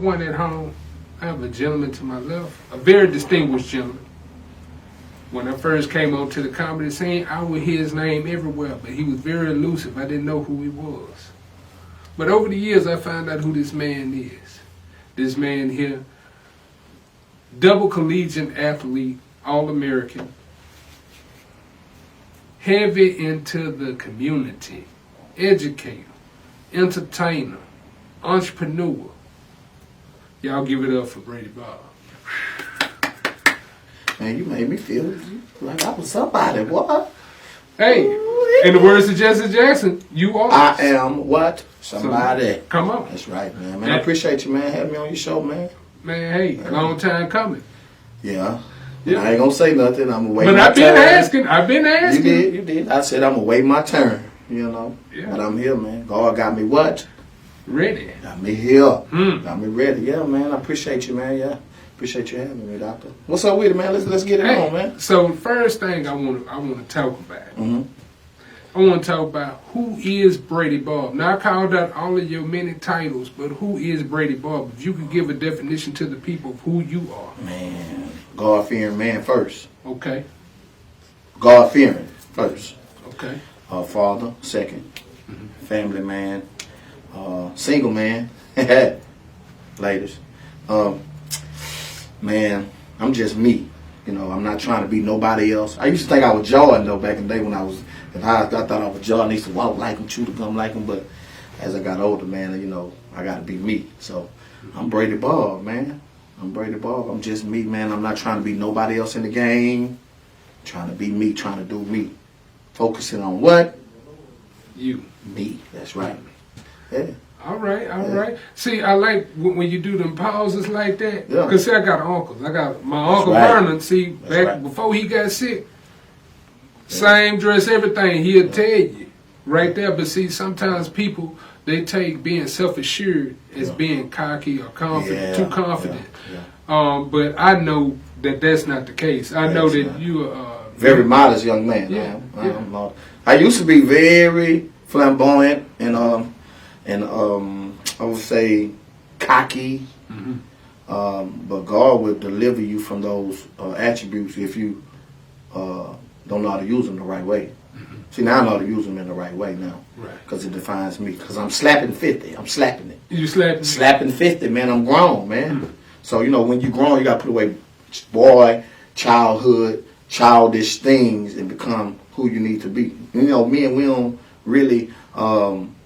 One at home, I have a gentleman to my left, a very distinguished gentleman. When I first came onto the comedy scene, I would hear his name everywhere, but he was very elusive. I didn't know who he was. But over the years, I found out who this man is. This man here, double collegiate athlete, All-American, heavy into the community, educator, entertainer, entrepreneur. Y'all give it up for Brady Bobb. Man, you made me feel like I was somebody. What? Hey, in the words of Jesse Jackson, you are. I am what? Somebody. Come on. That's right, man. Man, I appreciate you, man, having me on your show, man. Man, hey, long time coming. Yeah. I ain't gonna say nothing. I'm gonna wait but my turn. I've been asking. You did. I said I'm gonna wait my turn, you know. Yeah. But I'm here, man. God got me what? Ready. Got me here. Got me ready. Yeah, man. I appreciate you, man. Yeah. Appreciate you having me, doctor. What's up with it, man? Let's get it on, man. So the first thing I want to talk about. I want to talk about who is Brady Bobb. Now I called out all of your many titles, but who is Brady Bobb? If you could give a definition to the people of who you are. Man, God-fearing man first. Okay. God-fearing first. Okay. Father second. Family man. Single man. Ladies. Man, I'm just me. You know, I'm not trying to be nobody else. I used to think I was Jordan, though, back in the day when I thought I was Jordan. I used to walk like him, chew the gum like him, but as I got older, man, you know, I got to be me. So I'm Brady Bobb, man. I'm Brady Bobb. I'm just me, man. I'm not trying to be nobody else in the game. I'm trying to be me, trying to do me. Focusing on what? You. Me. That's right. Yeah. All right. See, I like when you do them pauses like that. Yeah. Because, see, I got uncles. I got my Uncle right. Vernon, see, back before he got sick, same dress, everything, he'll tell you right there. But, see, sometimes people, they take being self-assured as being cocky or confident, too confident. But I know that that's not the case. I know that you are very modest young man. I used to be very flamboyant and I would say cocky, but God will deliver you from those attributes if you don't know how to use them the right way. See, now I know how to use them in the right way now, because it defines me. Because I'm slapping 50, I'm slapping it. You slapping? Slapping 50, man. I'm grown, man. So you know, when you grown, you got to put away boy, childhood, childish things, and become who you need to be. You know, me and we don't really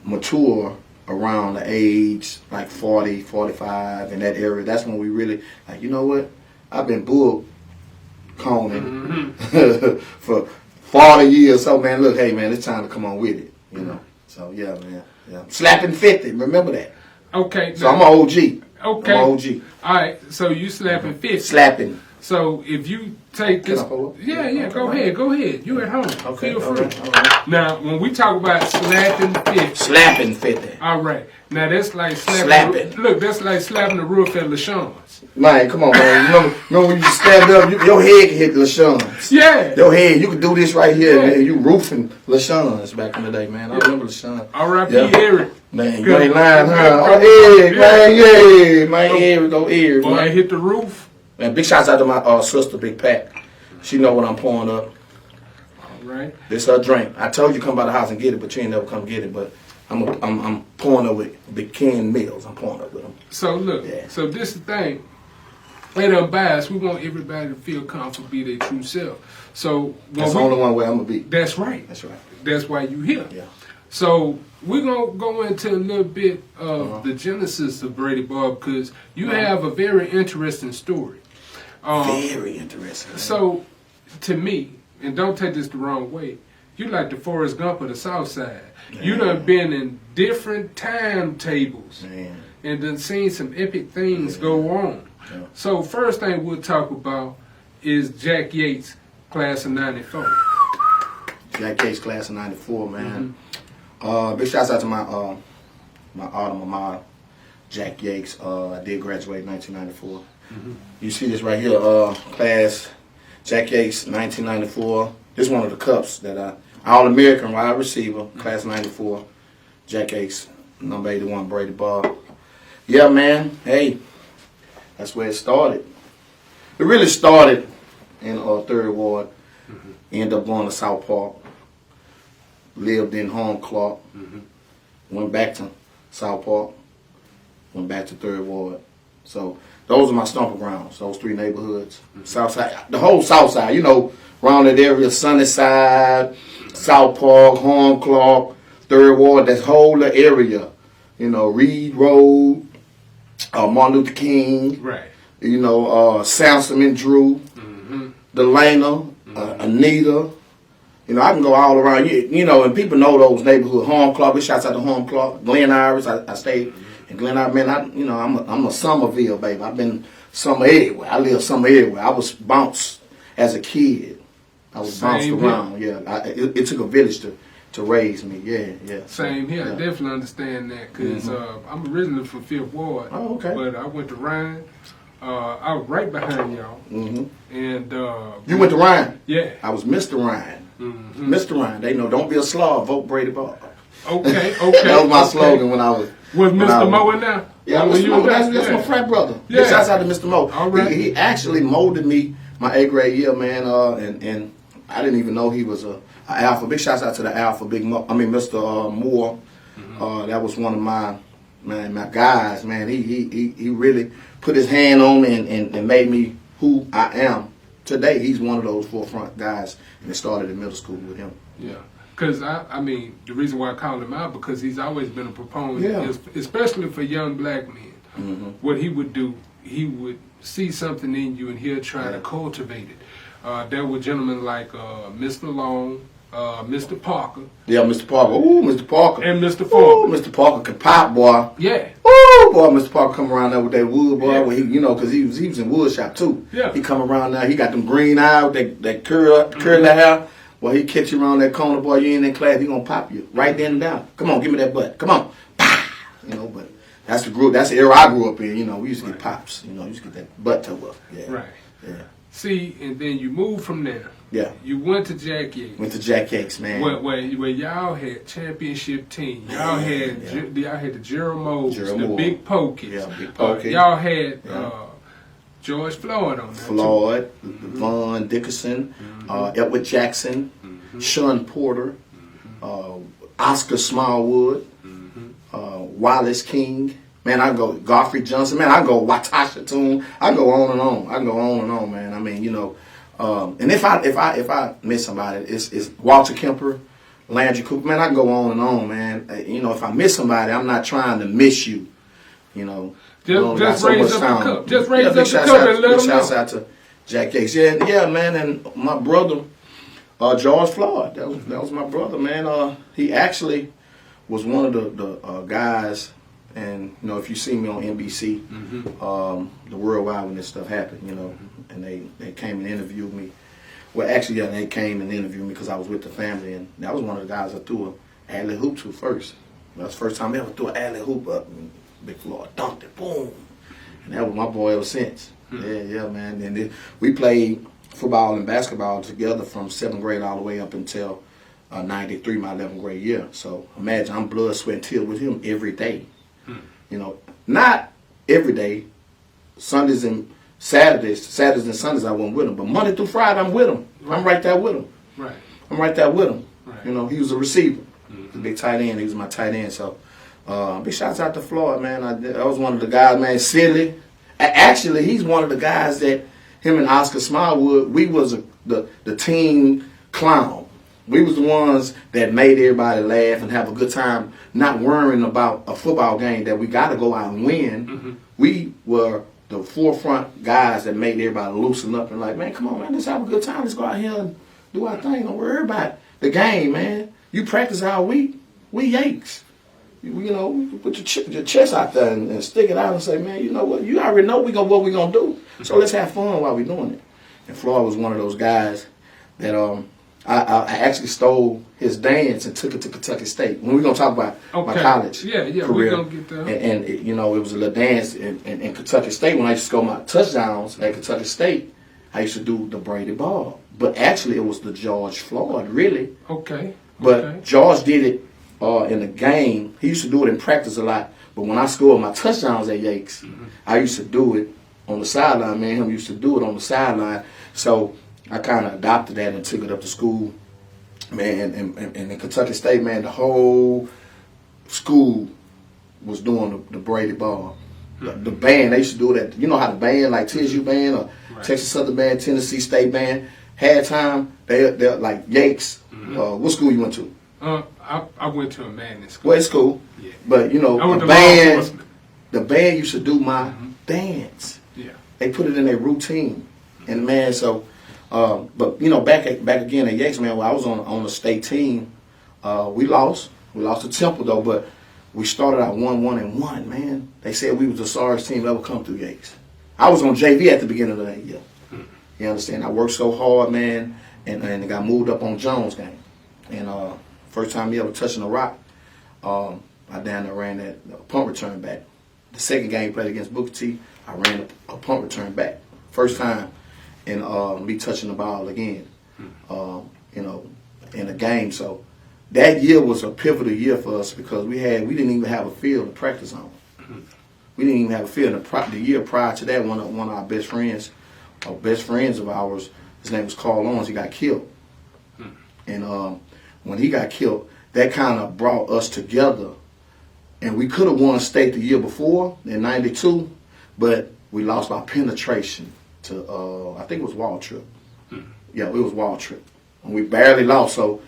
mature around the age like 40, 45 in that area. That's when we really like, you know what? I've been bull coning for 40 years. So man, look, hey man, it's time to come on with it. You know. So yeah, man. Yeah. Slapping 50. Remember that. Okay. So I'm an OG. Okay. I'm an OG. All right. So you slapping 50. Slapping. So if you take this, go ahead. You at home. Okay. Feel free. All right. Now, when we talk about slapping 50. Slapping 50. All right. Now, that's like slapping. Look, that's like slapping the roof at LaShawn's. Man, come on, man. Remember when you stand up, your head can hit LaShawn's. Yeah. Your head, you could do this right here, man. You roofing LaShawn's back in the day, man. I remember LaShawn. R.I.P. Eric. Man, you ain't lying, huh? Oh, Eric, man, yeah. Man, Eric, go Eric, Boy, man. I hit the roof. Man, big shouts out to my sister, Big Pat. She know what I'm pouring up. All right. This her drink. I told you come by the house and get it, but you ain't never come get it. But I'm pouring up with Big Ken Mills. I'm pouring up with them. So look, so this is the thing. Ain't unbiased. We want everybody to feel comfortable, be their true self. So that's the only one way I'm gonna be. That's right. That's right. That's why you here. Yeah. So we're gonna go into a little bit of the genesis of Brady Bobb, because you have a very interesting story. Very interesting. Man. So, to me, and don't take this the wrong way, you like the Forrest Gump of the South Side. Man. You done been in different timetables and done seen some epic things go on. Yeah. So, first thing we'll talk about is Jack Yates, class of '94. Jack Yates, class of '94, man. Big shouts out to my alma mater, Jack Yates. I did graduate in 1994. You see this right here, class Jack Yates, 1994. This is one of the cups that All-American wide receiver, class '94. Jack Yates, number 81, Brady Bobb. Yeah, man. Hey, that's where it started. It really started in Third Ward. Ended up going to South Park. Lived in Home Clark. Went back to South Park. Went back to Third Ward. So those are my stomping grounds. Those three neighborhoods. South Side, the whole South Side. You know, around that area, Sunnyside, South Park, Home Clark, Third Ward. That whole area. You know, Reed Road, Martin Luther King. Right. You know, Samson and Drew, Delana, Anita. You know, I can go all around. You know, and people know those neighborhoods. Home Clark. Big shouts out to Home Clark. Glen Iris. I stayed in Glen Iris. Man, I'm a Somerville baby. I've been summer everywhere. I live summer everywhere. I was bounced as a kid. I was bounced around. Yeah, it took a village to raise me. Yeah. Same here. Yeah. I definitely understand that because I'm originally from Fifth Ward. Oh, okay. But I went to Ryan. I was right behind y'all. And You went to Ryan? Yeah. I was Mr. Ryan. Mr. Ryan. They know, don't be a slob, vote Brady Bobb. Okay. That was my slogan when I was. Was Mr. Mo in there? Yeah, Mr. Mo. That's my frat brother. Yeah. Big shouts out to Mr. Mo. All right. He actually molded me my 8th grade year, man. And I didn't even know he was a alpha. Big shouts out to the alpha, Mr. Moore. That was one of my guys, man. He really put his hand on me and made me who I am today. He's one of those forefront guys, and it started in middle school with him. Yeah. Because, I mean, the reason why I called him out, because he's always been a proponent, Yeah. especially for young black men. What he would do, he would see something in you and he'll try to cultivate it. There were gentlemen like Mr. Long, Mr. Parker. Yeah, Mr. Parker. Ooh, Mr. Parker. And Mr. Ooh, Ford. Mr. Parker could pop, boy. Yeah. Ooh, boy, Mr. Parker come around there with that wood, boy. Yeah. Where he, you know, because he was in wood shop, too. Yeah. He come around there. He got them green eyes, that curly hair. Well, he catch you around that corner, boy. You ain't in class, he gonna pop you right then and down. Come on, give me that butt. Come on, bah! You know, but that's the era I grew up in. You know, we used to get pops. You know, we used to get that butt toe up. Yeah. Right. Yeah. See, and then you moved from there. Yeah. You went to Jack Yates. Went to Jack Yates, man. Where y'all had championship team. Y'all had the Gerald Moses, the Moore. Big Pokey. Yeah, Big Pokey. Y'all had George Floyd on there. Floyd, Vaughn Dickerson, Edward Jackson, Sean Porter, Oscar Smallwood, Wallace King. Man, I go Godfrey Johnson. Man, I go Watasha Toon. I go on and on. I go on and on, man. I mean, you know, and if I miss somebody, it's Walter Kemper, Landry Cooper. Man, I can go on and on, man. You know, if I miss somebody, I'm not trying to miss you. You know, just raise up the cup. Just raise up the cup and let them know. Shouts out to Jack Yates. Yeah, man, and my brother, George Floyd. That was my brother, man. He actually was one of the guys. And you know, if you see me on NBC, the Worldwide when this stuff happened, you know, and they came and interviewed me. Well, actually, yeah, they came and interviewed me because I was with the family, and that was one of the guys I threw a alley hoop to first. That was the first time I ever threw an alley hoop up. And Big Floyd dunked it, boom, and that was my boy ever since. Yeah, man. And then we played football and basketball together from 7th grade all the way up until 93, my 11th grade year. So imagine I'm blood, sweat, and tears with him every day. You know, not every day. Sundays and Saturdays and Sundays I wasn't with him, but Monday through Friday I'm with him. Right. I'm right there with him. Right. I'm right there with him. Right. You know, he was a receiver, the big tight end. He was my tight end. So, big shouts out to Floyd, man. I was one of the guys, man. Silly. Actually, he's one of the guys that him and Oscar Smallwood. We was the team clown. We was the ones that made everybody laugh and have a good time, not worrying about a football game that we got to go out and win. We were the forefront guys that made everybody loosen up and like, man, come on, man, let's have a good time. Let's go out here and do our thing. Don't worry about the game, man. You practice all week. We Yanks. You know, put your chest out there and stick it out and say, man, you know what? You already know what we gonna do. So let's have fun while we're doing it. And Floyd was one of those guys that I actually stole his dance and took it to Kentucky State. When we're going to talk about my college career. We're going to get there. And you know, it was a little dance in Kentucky State. When I used to score my touchdowns at Kentucky State, I used to do the Brady Bobb. But actually, it was the George Floyd, really. Okay. But George did it in the game. He used to do it in practice a lot But when I scored my touchdowns at Yakes, I used to do it on the sideline. Man, him used to do it on the sideline. So I kind of adopted that and took it up to school. Man, and in Kentucky State, man, the whole school was doing the Brady Bobb. The band, they used to do that. You know how the band, like TSU band or Texas Southern band, Tennessee State band, had time. They're like Yakes. What school you went to? I went to a magnet school. Well, it's cool. Yeah. But, you know, the band used to do my dance. Yeah. They put it in their routine. And, man, so, but, you know, back again at Yakes, man, when I was on the state team, we lost. We lost to Temple, though, but we started out 1-1-1, man. They said we was the sorriest team ever come through Yakes. I was on JV at the beginning of that year. You understand? I worked so hard, man, and got moved up on Jones game. And first time me ever touching a rock, I down there ran that punt return back. The second game played against Booker T, I ran a punt return back. First time in me touching the ball again, you know, in a game. So that year was a pivotal year for us because we didn't even have a field to practice on. We didn't even have a field. The year prior to that, one of our best friends of ours, his name was Carl Owens, he got killed. And when he got killed, that kind of brought us together. And we could have won state the year before, in 92, but we lost our penetration to, I think it was Waltrip. Yeah, it was Waltrip. And we barely lost, so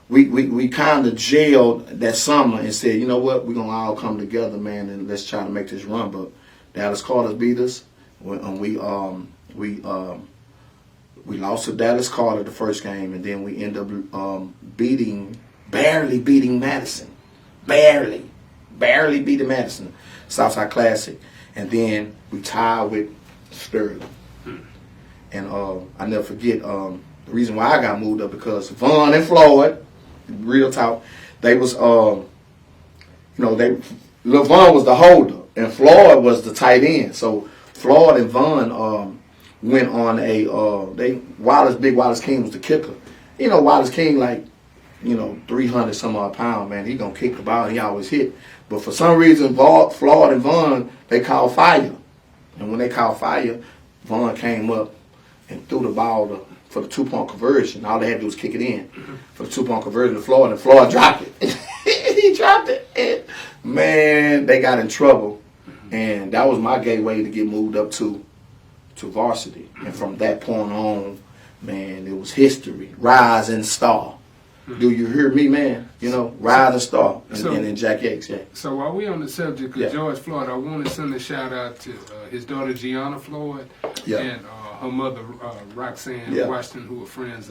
we kind of jailed that summer and said, you know what, we're going to all come together, man, and let's try to make this run. But Dallas Carter beat us, and we lost to Dallas Carter the first game, and then we ended up barely beating Madison. Barely beating Madison, Southside Classic. And then we tied with Sterling. And I never forget, the reason why I got moved up because Vaughn and Floyd, real talk, they was, Lil Vaughn was the holder, and Floyd was the tight end. So Floyd and Vaughn went on Big Wallace King was the kicker. You know, Wallace King, like, 300 some odd pounds, man. He gonna kick the ball and he always hit. But for some reason, Floyd and Vaughn, they called fire. And when they called fire, Vaughn came up and threw the ball for the 2-point conversion. All they had to do was kick it in for the 2-point conversion to Floyd, and Floyd dropped it. He dropped it. And, man, they got in trouble. And that was my gateway to get moved up to varsity. And from that point on, man, it was history. Rising star. Do you hear me, man? Rising star. And then Jack Yakes, yeah. So while we on the subject of George Floyd, I want to send a shout out to his daughter Gianna Floyd and her mother Roxanne Washington, who are friends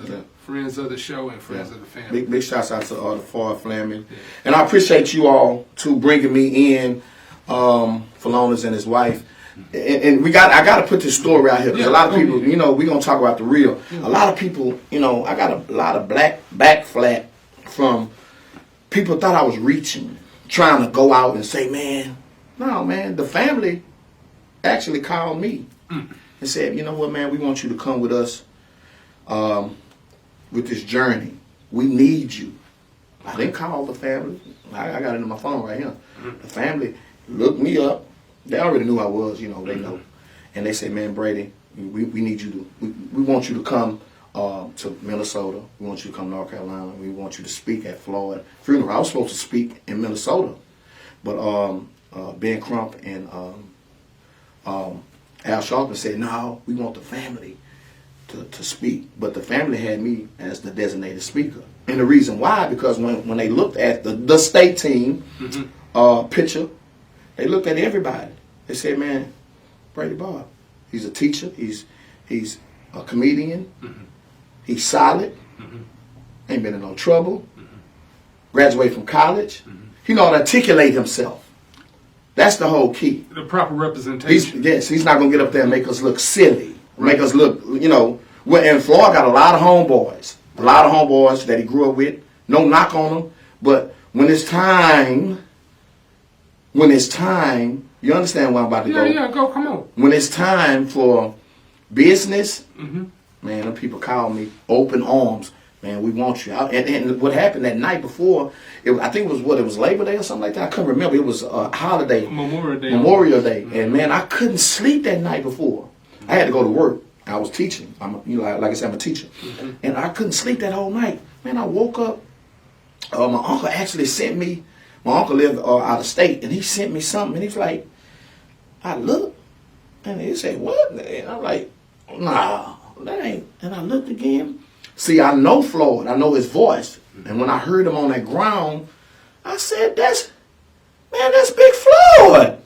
of the show and friends of the family. Big shouts out to the Floyd family. And I appreciate you all too bringing me in, Philonis and his wife. And I got to put this story out here because a lot of people, we're going to talk about the real. A lot of people, I got a lot of backflap from people thought I was reaching, trying to go out and say, man, no, man, the family actually called me and said, you know what, man, we want you to come with us with this journey. We need you. I didn't call the family. I got it in my phone right here. The family looked me up. They already knew I was, they know. And they said, man, Brady, we need you we want you to come to Minnesota. We want you to come to North Carolina. We want you to speak at Floyd funeral. I was supposed to speak in Minnesota. But Ben Crump and Al Sharpton said, no, we want the family to speak. But the family had me as the designated speaker. And the reason why, because when they looked at the state team picture, they looked at everybody. They said, man, Brady Bobb, he's a teacher, he's a comedian, he's solid, ain't been in no trouble, graduated from college, he know how to articulate himself. That's the whole key. The proper representation. He's not going to get up there and make us look silly, make us look, and Floyd got a lot of homeboys that he grew up with, no knock on them, but when it's time, you understand where I'm about to go? Yeah, go, come on. When it's time for business, man, them people call me open arms. Man, we want you. And what happened that night before, I think it was Labor Day or something like that. I couldn't remember. It was a holiday. Memorial Day. And man, I couldn't sleep that night before. I had to go to work. I was teaching. Like I said, I'm a teacher. And I couldn't sleep that whole night. Man, I woke up. My uncle actually sent me, my uncle lived out of state, and he sent me something. And he's like, I looked, and he said, what? And I'm like, nah, that ain't. And I looked again. See, I know Floyd. I know his voice. And when I heard him on that ground, I said, that's Big Floyd.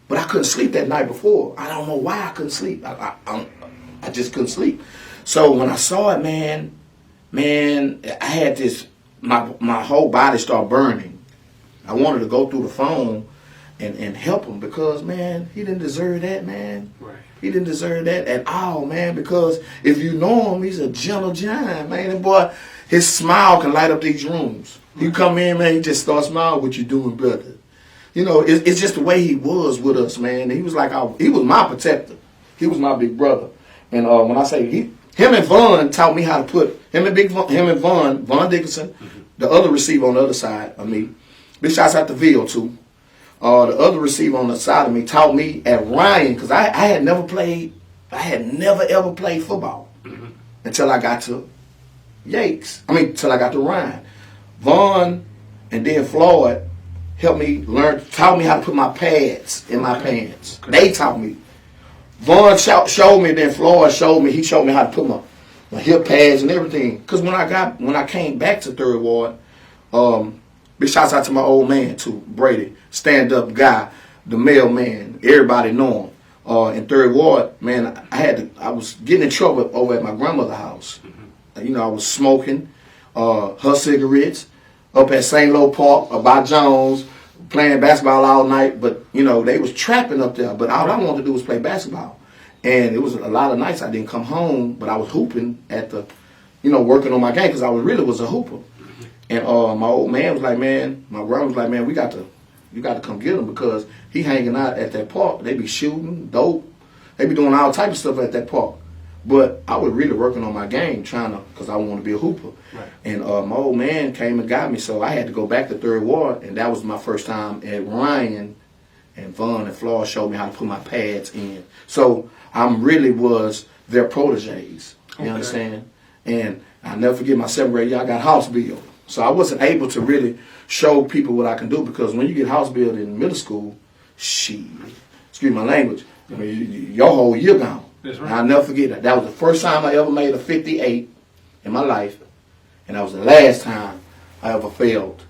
But I couldn't sleep that night before. I don't know why I couldn't sleep. I just couldn't sleep. So when I saw it, man, I had this, my whole body started burning. I wanted to go through the phone and help him because, man, he didn't deserve that, man. Right. He didn't deserve that at all, man, because if you know him, he's a gentle giant, man. And boy, his smile can light up these rooms. You come in, man, he just starts smiling with you doing better. You know, it's just the way he was with us, man. He was like, he was my protector. He was my big brother. And when I say him and Vaughn taught me how to put, him and Vaughn Dickinson, the other receiver on the other side of me. Big shots out to Ville, too. The other receiver on the side of me taught me at Ryan, because I had never ever played football until I got to until I got to Ryan. Vaughn and then Floyd helped me taught me how to put my pads in my pants. Okay. They taught me. Vaughn showed me, then Floyd showed me. He showed me how to put my hip pads and everything. Because when I came back to Third Ward, big shouts out to my old man too, Brady, stand-up guy, the mailman. Everybody know him. In Third Ward, man, I was getting in trouble over at my grandmother's house. You know, I was smoking her cigarettes up at St. Lo Park by Jones, playing basketball all night. But you know, they was trapping up there. But all I wanted to do was play basketball. And it was a lot of nights I didn't come home, but I was hooping at the, working on my game because I really was a hooper. And my old man was like, man, my grandma was like, man, you got to come get him because he hanging out at that park. They be shooting, dope. They be doing all type of stuff at that park. But I was really working on my game, because I want to be a hooper. Right. And my old man came and got me, so I had to go back to Third Ward, and that was my first time at Ryan. And Vaughn and Floyd showed me how to put my pads in. So I really was their proteges. You understand? And I'll never forget my 7th grade year, I got house built. So I wasn't able to really show people what I can do because when you get house built in middle school, excuse my language, your whole year gone. That's right. And I'll never forget that. That was the first time I ever made a 58 in my life. And that was the last time I ever failed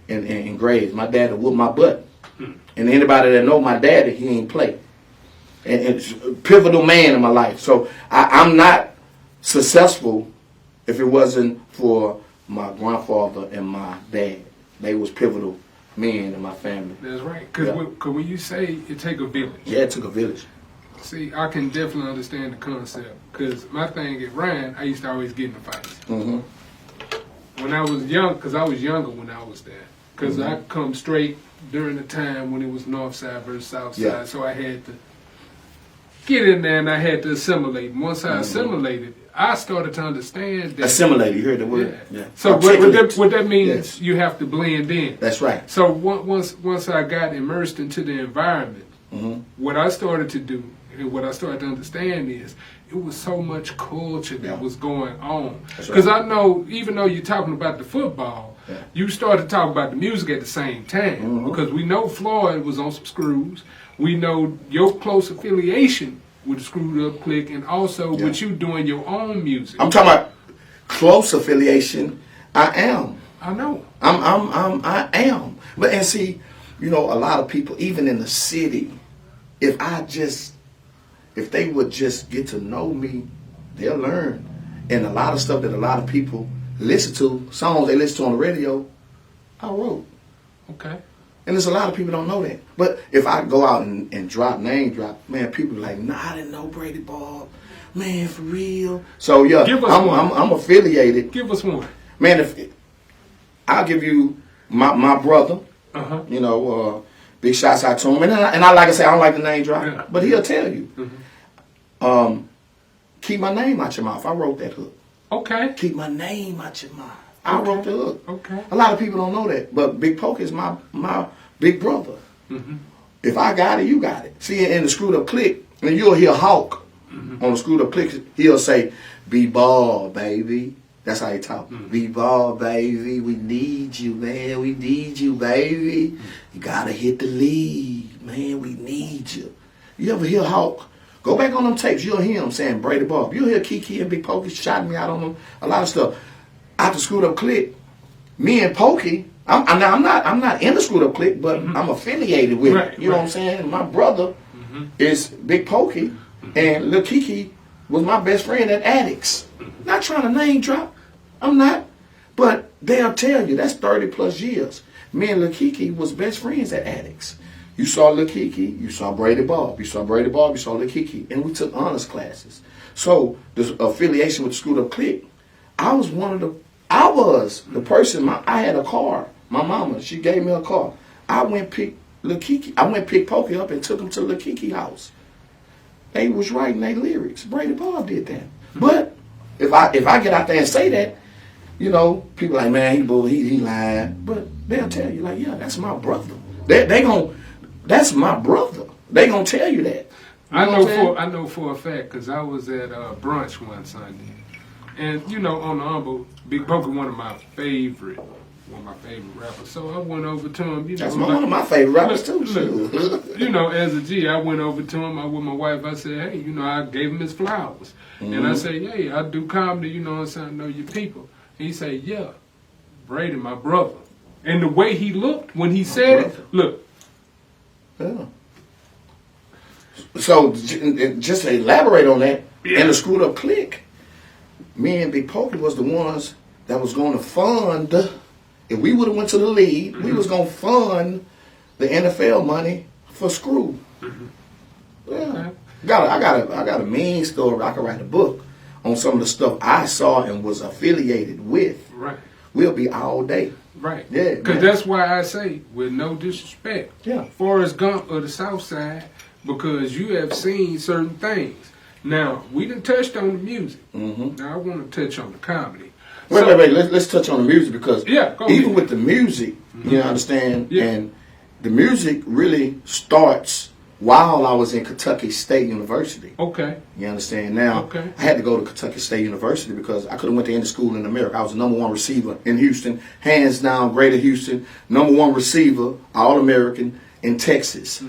in grades. My dad would whoop my butt. And anybody that know my daddy, he ain't play. And it's a pivotal man in my life. So I'm not successful if it wasn't for my grandfather and my dad. They was pivotal men in my family. That's right. Because when you say it take a village. Yeah, it took a village. See, I can definitely understand the concept. Because my thing at Ryan, I used to always get in the fights. Mm-hmm. When I was young, because I was younger when I was there. Because I come straight during the time when it was North Side versus South Side. Yeah. So I had to get in there and I had to assimilate. And once I assimilated, I started to understand that. Assimilate, you heard the word. Yeah. So what that means, you have to blend in. That's right. So once I got immersed into the environment, what I started to do and what I started to understand is it was so much culture that was going on. Because I know, even though you're talking about the football, you started to talk about the music at the same time. Because we know Floyd was on some screws. We know your close affiliation with the Screwed Up Clique, and also with you doing your own music. I'm talking about close affiliation. I am. I know. I am. But and see, a lot of people, even in the city, if they would just get to know me, they'll learn. And a lot of stuff that a lot of people listen to, songs they listen to on the radio, I wrote. Okay. And there's a lot of people don't know that. But if I go out and name drop, man, people are like, nah, I didn't know Brady Bobb. Man, for real. So, yeah, I'm affiliated. Give us one. Man, I'll give you my brother, big shouts out to him. And I like I say, I don't like the name drop, but he'll tell you. Keep my name out your mouth. I wrote that hook. Okay. Keep my name out your mouth. I wrote the hook. Okay. A lot of people don't know that, but Big Poke is my big brother. Mm-hmm. If I got it, you got it. See, in the Screwed Up Click, and you'll hear Hawk on the Screwed Up Click, he'll say, "Be ball, baby." That's how he talk. Be ball, baby. We need you, man. We need you, baby. You gotta hit the lead, man. We need you. You ever hear Hawk? Go back on them tapes. You'll hear him saying Brady Bobb. You'll hear Kiki and Big Pokey shouting me out on them. A lot of stuff. After Screwed Up Click, me and Pokey. I'm not in the Screwed Up Click, but I'm affiliated with it. You know what I'm saying? My brother is Big Pokey, and Lil Kiki was my best friend at Addicts. Not trying to name drop. I'm not. But they'll tell you, that's 30 plus years. Me and Lil Kiki was best friends at Addicts. You saw Lil Kiki, you saw Brady Bobb. You saw Brady Bobb, you saw Lil Kiki. And we took honors classes. So the affiliation with the Screwed Up Click, I was the person, I had a car. My mama, she gave me a car. I went pick Lil Kiki. I went pick Pokey up and took him to Lil Kiki house. They was writing their lyrics. Brady Bobb did that. But if I get out there and say that, you know, people like, man, he lied. But they'll tell you, like, yeah, that's my brother. That's my brother. They gonna tell you that. I know for a fact, because I was at brunch one Sunday. And, you know, on the humble, Big Poker, one of my favorite rappers. So I went over to him. You know, that's one of my favorite rappers, too. Look, you know, as a G, I went over to him. I with my wife. I said, hey, you know, I gave him his flowers. And I said, hey, I do comedy, you know what I'm saying? I know your people. He said, yeah, Brady, my brother. And the way he looked when he said it, look. Yeah. So, just to elaborate on that, in the Screwed Up Click, me and Big Pokey was the ones that was going to fund, if we would have went to the league, we was going to fund the NFL money for Screw. Yeah. I got a mean story. I could write a book on some of the stuff I saw and was affiliated with. Right. We'll be all day. Right. Yeah. Because that's why I say, with no disrespect, yeah, Forrest Gump of the South Side, because you have seen certain things. Now, we done touched on the music. Now, I want to touch on the comedy. Wait. Let's touch on the music, because even with the music, you understand, and the music really starts while I was in Kentucky State University. Okay. You understand? Now, I had to go to Kentucky State University because I could have went to any school in America. I was the #1 receiver in Houston, hands down, Greater Houston, #1 receiver, All-American in Texas.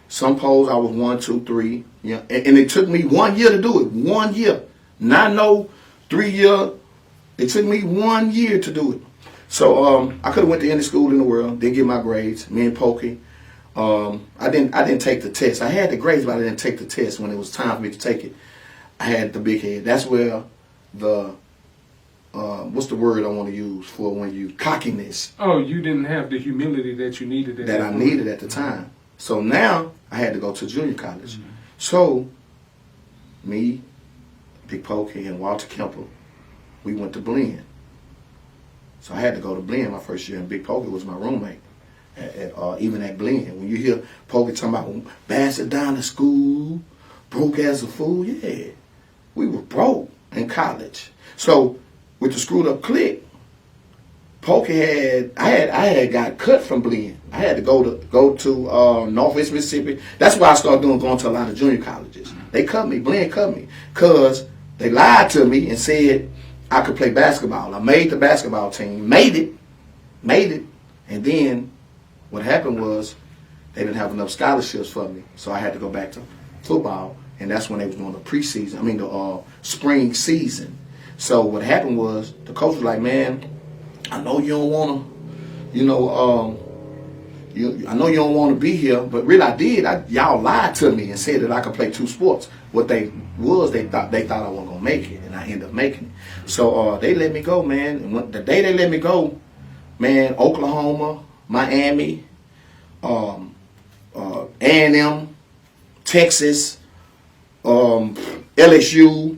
Some polls I was 1, 2, 3. Yeah, and it took me 1 year to do it. 1 year, not no 3 year. It took me 1 year to do it. So I could have went to any school in the world. Didn't get my grades. Me and Pokey. I didn't take the test. I had the grades, but I didn't take the test when it was time for me to take it. I had the big head. That's where the what's the word I want to use for when you cockiness. Oh, you didn't have the humility that you needed at that I needed at the time. So now I had to go to junior college. So me, Big Pokey, and Walter Kemper, we went to Blinn. So I had to go to Blinn my first year, and Big Pokey was my roommate. Even at Blinn, when you hear Pokey talking about bastard down to school, broke as a fool, yeah, we were broke in college. So with the Screwed Up Click, Pokey I had got cut from Blinn. I had to go to Northwest Mississippi. That's why I started going to a lot of junior colleges. They cut me, Blinn cut me, because they lied to me and said I could play basketball. I made the basketball team, made it, and then what happened was they didn't have enough scholarships for me, so I had to go back to football, and that's when they was doing the spring season. So what happened was the coach was like, man, I know you don't want to, I know you don't want to be here, but really I did. Y'all lied to me and said that I could play 2 sports. What they thought I wasn't gonna make it, and I ended up making it. So they let me go, man. And the day they let me go, man, Oklahoma, Miami, A&M, Texas, LSU,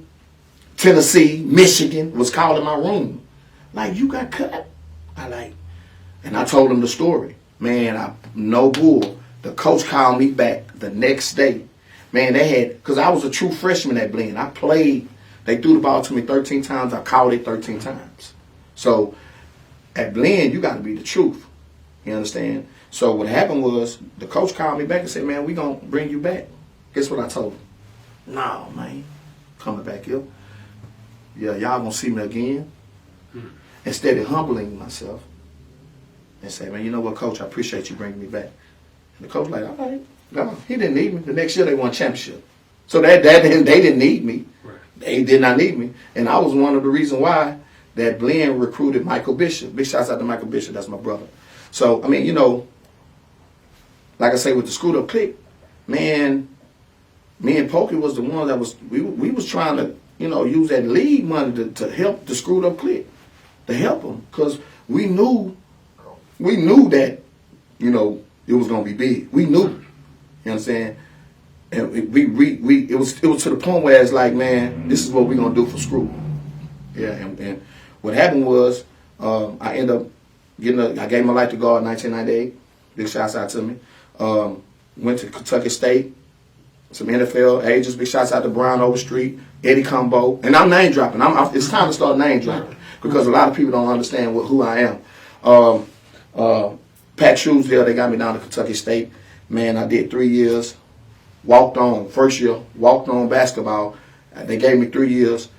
Tennessee, Michigan was calling my room. Like, you got cut? And I told them the story. Man, no bull. The coach called me back the next day. Man, because I was a true freshman at Blinn. I played They threw the ball to me 13 times. I caught it 13 times. So at Blinn, you got to be the truth. You understand? So what happened was the coach called me back and said, man, we going to bring you back. Guess what I told him? No, man. Coming back here. Yeah, y'all going to see me again. Instead of humbling myself and say, man, you know what, coach, I appreciate you bringing me back. And the coach like, all right. No, he didn't need me. The next year they won championship. So they didn't need me. Right. They did not need me. And I was one of the reasons why that Blinn recruited Michael Bishop. Big shouts out to Michael Bishop. That's my brother. So, I mean, you know, like I say, with the screwed up clique, man, me and Pokey was the one that was, we was trying to, you know, use that league money to help the screwed up clique, to help them. Because we knew that, you know, it was going to be big. We knew. You know what I'm saying? And it was to the point where it's like, man, this is what we're going to do for Screw. Yeah, and what happened was, I ended up I gave my life to God in 1998. Big shouts out to me. Went to Kentucky State, some NFL agents. Big shouts out to Brian Overstreet, Eddie Combo. And I'm name dropping. It's time to start name dropping because a lot of people don't understand who I am. Pat Truesdale, they got me down to Kentucky State. Man, I did 3 years. Walked on, first year, walked on basketball. They gave me 3 years.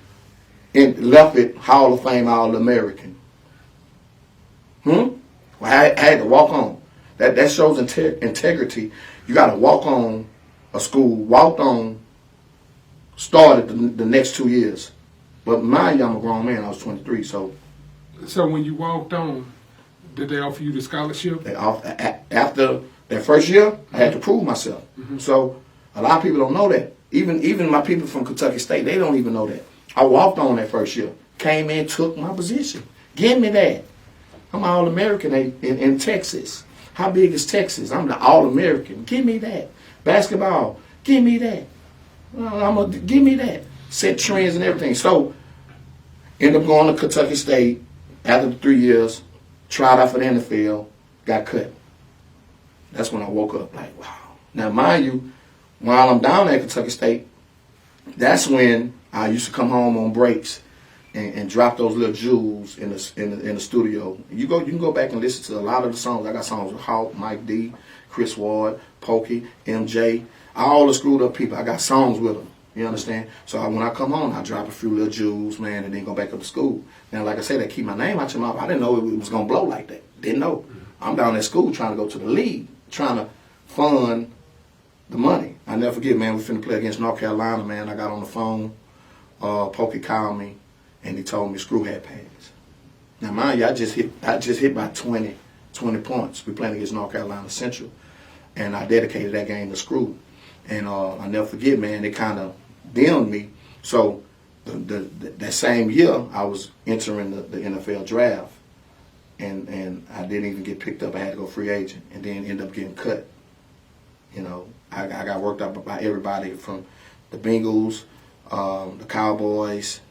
And left it Hall of Fame All-American. Well, I had to walk on. That shows integrity. You got to walk on a school, walked on, started the next 2 years. But mind you, I'm a grown man. I was 23, so. So when you walked on, did they offer you the scholarship? After that first year, I had to prove myself. So a lot of people don't know that. Even my people from Kentucky State, they don't even know that. I walked on that first year. Came in, took my position. Give me that. I'm an All-American in Texas. How big is Texas? I'm the All-American. Give me that. Basketball, give me that. Give me that. Set trends and everything. So, ended up going to Kentucky State after the 3 years. Tried out for the NFL. Got cut. That's when I woke up like, wow. Now, mind you, while I'm down at Kentucky State, that's when I used to come home on breaks and drop those little jewels in the studio. You can go back and listen to a lot of the songs. I got songs with Hawk, Mike D, Chris Ward, Pokey, MJ, all the screwed up people. I got songs with them. You understand? So when I come home, I drop a few little jewels, man, and then go back up to school. Now, like I said, they keep my name out your mouth. I didn't know it was going to blow like that. Didn't know. I'm down at school trying to go to the league, trying to fund the money. I never forget, man, we finna play against North Carolina, man. I got on the phone. Pokey called me, and he told me Screw had passed. Now, mind you, I just hit by 20 points. We playing against North Carolina Central, and I dedicated that game to Screw. And I never forget, man, they kind of dimmed me. So that same year, I was entering the NFL draft, and I didn't even get picked up. I had to go free agent, and then end up getting cut. You know, I got worked up by everybody from the Bengals, the Cowboys,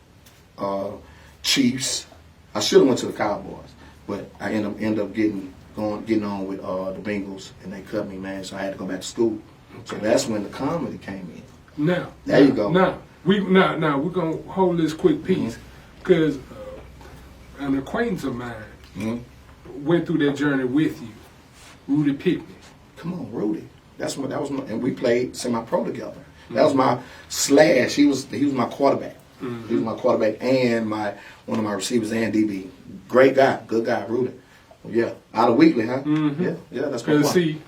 Chiefs. I should have went to the Cowboys, but I end up getting on with the Bengals, and they cut me, man. So I had to go back to school. So that's when the comedy came in. Now, there you go. Now we're gonna hold this quick piece because an acquaintance of mine went through that journey with you, Rudy Pickney. Come on, Rudy. That was my, and we played semi-pro together. That was my slash. He was my quarterback. He was my quarterback and one of my receivers and DB. Great guy, good guy, Rudy. Yeah, out of Wheatley, huh? Yeah, that's my see,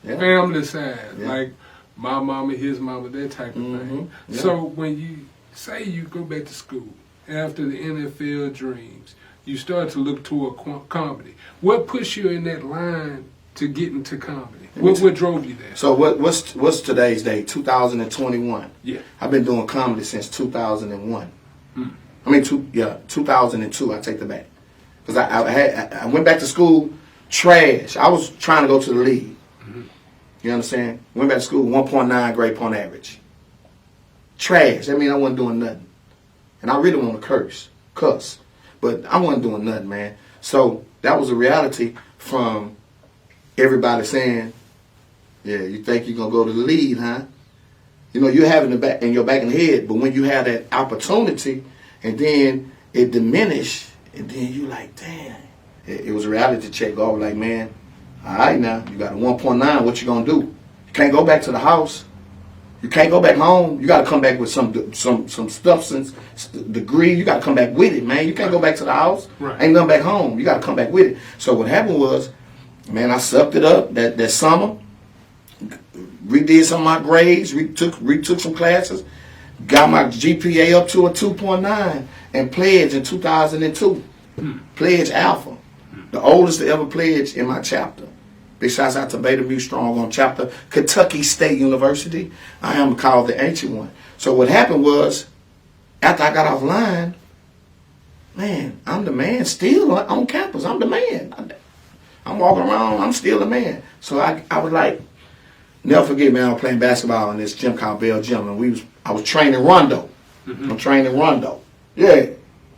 family side, like my mama, his mama, that type of thing. Yeah. So when you say you go back to school after the NFL dreams, you start to look toward comedy. What pushed you in that line to get into comedy? What drove you there? So what's today's date? 2021. Yeah. I've been doing comedy since 2001. I mean, 2002. I take that back because I went back to school trash. I was trying to go to the league. You understand? Went back to school 1.9 grade point average. Trash. That means I wasn't doing nothing, and I really want to cuss, but I wasn't doing nothing, man. So that was a reality from everybody saying, yeah, you think you're going to go to the lead, huh? You know, you have it in your back of the head, but when you have that opportunity, and then it diminish, and then you like, damn. It was a reality check. God was like, man, all right now, you got a 1.9. What you gonna do? You can't go back to the house. You can't go back home. You got to come back with some substance degree. You got to come back with it, man. You can't go back to the house. Right. Ain't nothing back home. You got to come back with it. So what happened was, man, I sucked it up that summer. Redid some of my grades. Retook some classes. Got my GPA up to a 2.9 and pledged in 2002. Pledge Alpha, the oldest to ever pledge in my chapter. Big shouts out to Beta Mu Strong on chapter, Kentucky State University. I am called the Ancient One. So what happened was, after I got offline, man, I'm the man still on campus. I'm the man. I'm walking around. I'm still the man. So I was like, never forget, man, I was playing basketball in this gym called Bell Gym, and I was training Rondo. I'm training Rondo. Yeah,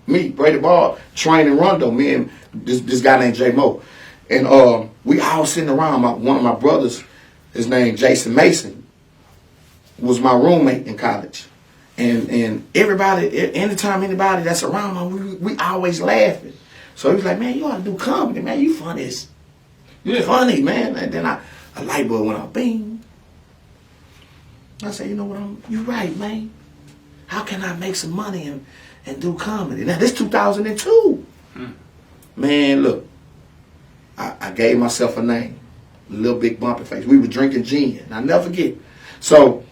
me, Brady Bobb, training Rondo. Me and this guy named J Mo. And we all sitting around. One of my brothers, his name Jason Mason, was my roommate in college. And everybody, anytime anybody that's around me, we always laughing. So he was like, man, you ought to do comedy, man. You funny. You funny, man. And then a light bulb went off. Bing. I said, you know what? You're right, man. How can I make some money and do comedy? Now, this 2002. Man, look. I gave myself a name, Little Big Bumpy Face. We were drinking gin. I'll never forget. So,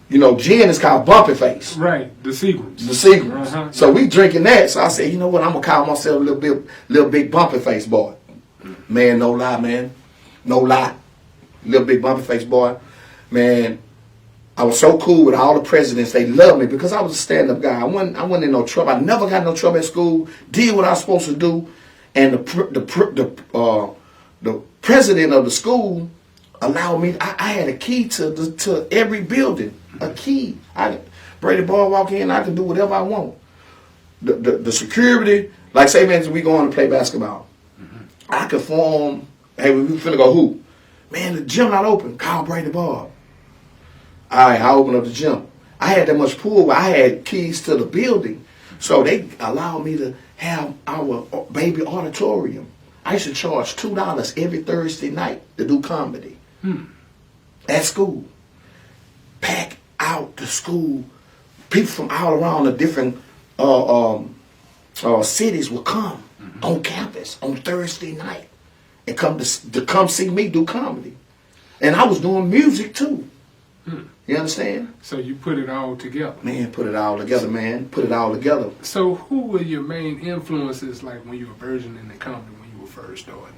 you know, gin is called Bumpy Face. Right, the sequence. The sequence. So we drinking that. So I said, you know what? I'm gonna call myself Little Big Bumpy Face boy. Man, no lie, man, no lie. Little Big Bumpy Face boy, man. I was so cool with all the presidents. They loved me because I was a stand-up guy. I wasn't in no trouble. I never got no trouble at school. Did what I was supposed to do. And the president of the school allowed me. I had a key to every building. A key. Brady Bobb walk in. I can do whatever I want. The security, like say, man, we going to play basketball. I could form. Hey, we finna go hoop. Man, the gym not open. Call Brady Bobb. All right, I open up the gym. I had that much pool where I had keys to the building, so they allowed me to have our baby auditorium. I used to charge $2 every Thursday night to do comedy at school. Pack out the school. People from all around the different cities would come on campus on Thursday night and come to see me do comedy. And I was doing music too. You understand? So you put it all together. Man, put it all together, man. Put it all together. So who were your main influences like when you were versioning the comedy when you were first starting?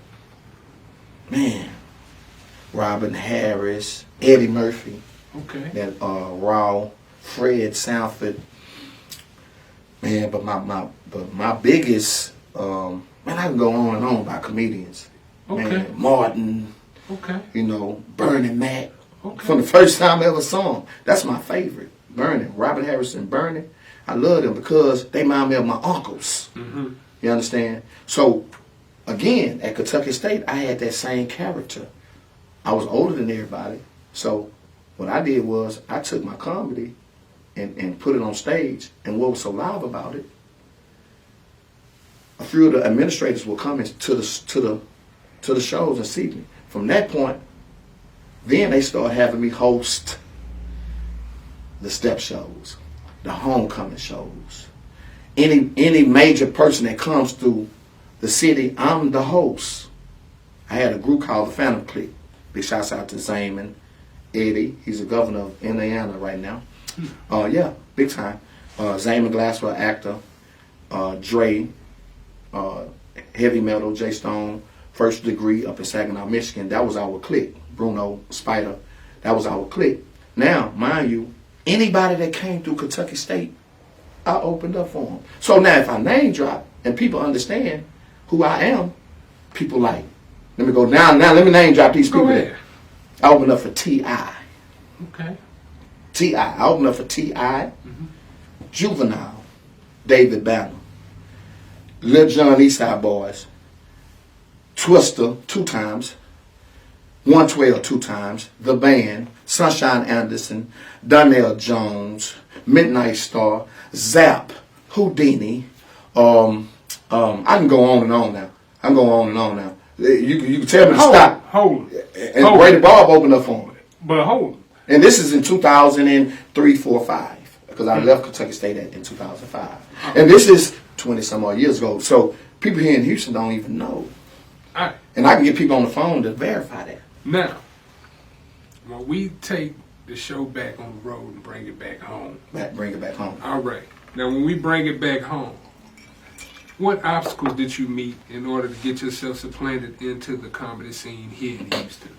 Man, Robin Harris, Eddie Murphy. Okay. That Raw, Fred Sanford. Man, but my biggest man, I can go on and on about comedians. Okay. Man, Martin. Okay. You know, Bernie Mac. Okay. From the first time I ever saw him. That's my favorite. Bernie. Robert Harrison, Bernie. I love them because they remind me of my uncles. You understand? So, again, at Kentucky State, I had that same character. I was older than everybody. So, what I did was I took my comedy and put it on stage. And what was so live about it, a few of the administrators will come to the shows and see me. From that point, then they started having me host the step shows, the homecoming shows. Any major person that comes through the city, I'm the host. I had a group called the Phantom Clique. Big shouts out to Zaman, Eddie. He's the governor of Indiana right now. Yeah, big time. Zaman Glasswell, actor. Dre, heavy metal, J Stone, first degree up in Saginaw, Michigan. That was our clique. Bruno, Spider, that was our clique. Now, mind you, anybody that came through Kentucky State, I opened up for them. So now if I name drop and people understand who I am, people like, let me go down now, let me name drop these people there. I opened up for T.I. Okay. T.I. I opened up for T.I., Juvenile, David Banner, Lil Jon Eastside Boys, Twister 2 times, 112 2 times, The Band, Sunshine Anderson, Donnell Jones, Midnight Star, Zap, Houdini. I can go on and on now. I'm going on and on now. You can tell me to stop. Hold. And Brady Bobb opened up for me. But hold. And this is in 2003, 4, 5. Because I left Kentucky State in 2005. And this is 20 some odd years ago. So people here in Houston don't even know. All right. And I can get people on the phone to verify that. Now, when we take the show back on the road and bring it back home. Bring it back home. All right. Now, when we bring it back home, what obstacles did you meet in order to get yourself supplanted into the comedy scene here in Houston?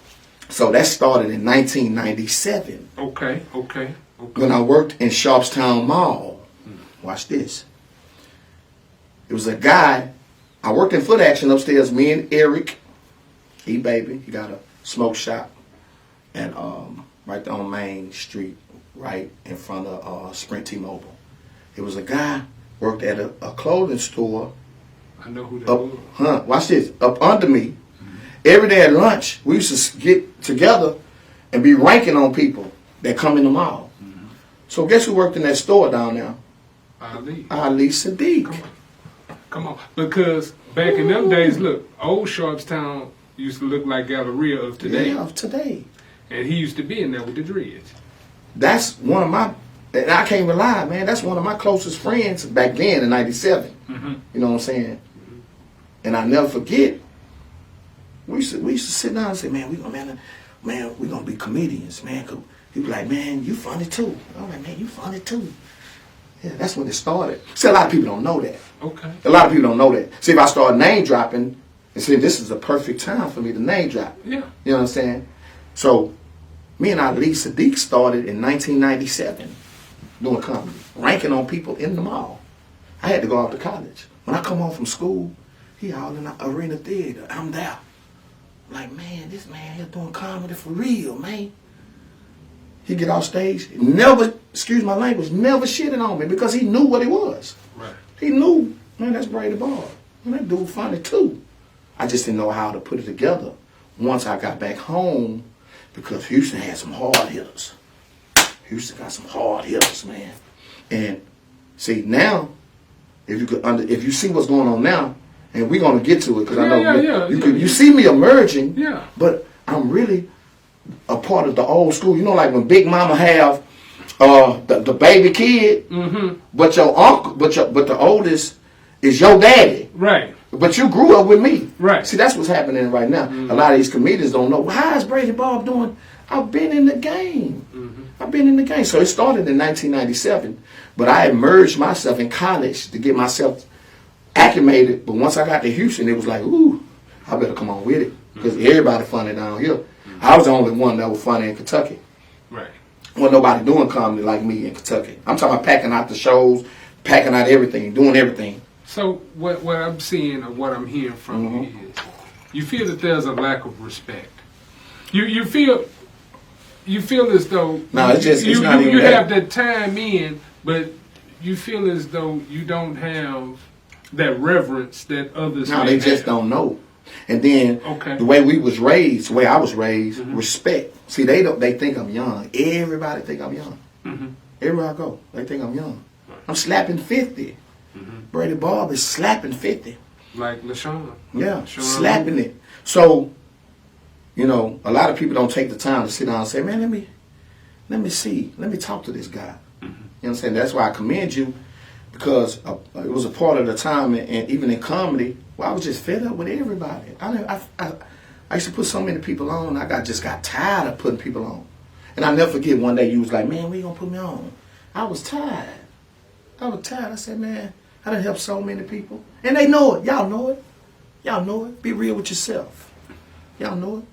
So that started in 1997. Okay. When I worked in Sharpstown Mall. Watch this. It was a guy, I worked in Foot Action upstairs, me and Eric, he got a smoke shop, and right there on Main Street, right in front of Sprint T-Mobile. It was a guy, worked at a clothing store. I know who that was. Watch this, up under me. Every day at lunch, we used to get together and be ranking on people that come in the mall. So guess who worked in that store down there? Ali Sadiq. Come on. Because back in them days, look, old Sharpstown used to look like Galleria of today. Yeah, of today. And he used to be in there with the dreads. That's one of my, and I can't rely, man, that's one of my closest friends back then in 97. You know what I'm saying? And I never forget, we used to sit down and say, man, we gonna be comedians, man. He was like, man, you funny too. I'm like, man, you funny too. Yeah, that's when it started. See, a lot of people don't know that. Okay. A lot of people don't know that. See, if I start name dropping, and see, this is a perfect time for me to name drop. Yeah. You know what I'm saying? So, me and Ali Sadiq started in 1997 doing comedy, ranking on people in the mall. I had to go out to college. When I come home from school, he all in the arena theater. I'm there. Like, man, this man here doing comedy for real, man. He get off stage, never, excuse my language, never shitting on me because he knew what it was. Right. He knew, man, that's Brady Bobb. Man, that dude funny too. I just didn't know how to put it together once I got back home because Houston had some hard hitters. Houston got some hard hitters, man. And see, now, if you see what's going on now, and we're gonna get to it because I know you see me emerging, but I'm really a part of the old school. You know, like when Big Mama have the baby kid, but your uncle, but the oldest is your daddy, right? But you grew up with me, right? See, that's what's happening right now. A lot of these comedians don't know. Well, how is Brady Bobb doing? I've been in the game. I've been in the game. So it started in 1997, but I immersed myself in college to get myself acclimated. But once I got to Houston, it was like, ooh, I better come on with it because everybody funny down here. I was the only one that was funny in Kentucky. Right. Wasn't nobody doing comedy like me in Kentucky. I'm talking about packing out the shows, packing out everything, doing everything. So what I'm seeing or what I'm hearing from you is you feel that there's a lack of respect. You feel as though you have that time in, but you feel as though you don't have that reverence that others No, may they just have. don't know. And then the way we was raised, the way I was raised, respect. See, they think I'm young. Everybody think I'm young. Everywhere I go, they think I'm young. I'm slapping 50. Brady Bobb is slapping 50. Like LaShawn. Yeah, slapping it. So, you know, a lot of people don't take the time to sit down and say, man, let me see. Let me talk to this guy. You know what I'm saying? That's why I commend you because it was a part of the time, and even in comedy, where I was just fed up with everybody. I used to put so many people on, I just got tired of putting people on. And I never forget one day you was like, man, when you gonna put me on? I was tired. I said, man, I done helped so many people. And they know it. Y'all know it. Y'all know it. Be real with yourself. Y'all know it.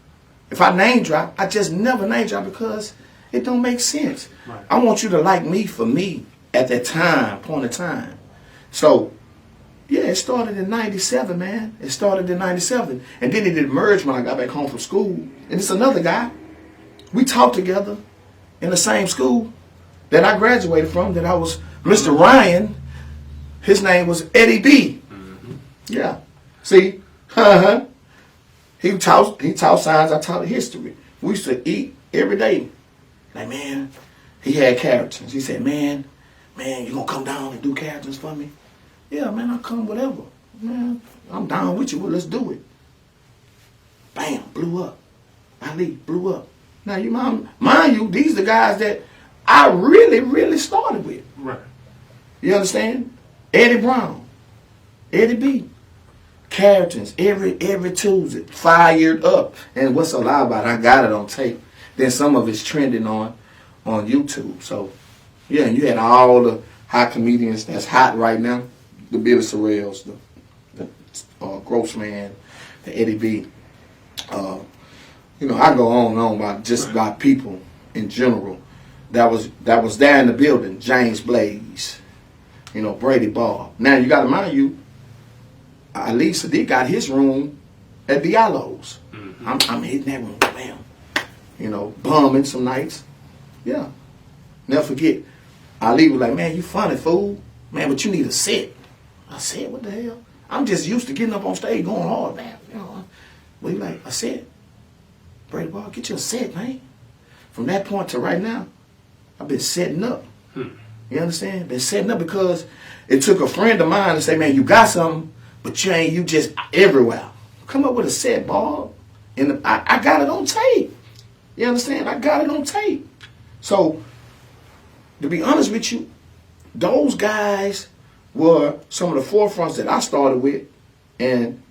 If I name drop, I just never name drop because it don't make sense. Right. I want you to like me for me at that point of time. So, yeah, it started in 97, man. It started in 97. And then it emerged when I got back home from school. And it's another guy. We taught together in the same school that I graduated from, that I was Mr. Ryan. His name was Eddie B. Yeah. See? He taught science, I taught history. We used to eat every day Like, man, he had characters. He said, man, you gonna come down and do characters for me? Yeah, man, I'll come whatever. Man, I'm down with you. Well, let's do it. Bam, blew up. Ali blew up. Now, you mind you, these are the guys that I really, really started with. Right. You understand? Eddie Brown, Eddie B. Characters every Tuesday, fired up. And what's a lie about it? I got it on tape. Then some of it's trending on YouTube. So, yeah, and you had all the hot comedians that's hot right now. The Billy Sorrells, the Grossman, the Eddie B. You know, I go on and on about people in general that was there in the building. James Blaze, you know, Brady Bobb. Now you got to mind you, Ali Sadiq got his room at Diallo's. Mm-hmm. I'm hitting that room, bam. You know, bumming some nights. Yeah, never forget. Ali was like, man, you funny fool, man, but you need a set. I said, what the hell? I'm just used to getting up on stage going hard, man. You know, well, he like, I said, Brady Bobb, get you a set, man. From that point to right now, I've been setting up. You understand? Been setting up because it took a friend of mine to say, man, you got something, but you just everywhere. Come up with a set, Bob. And I got it on tape. You understand? I got it on tape. So, to be honest with you, those guys were some of the forefronts that I started with. And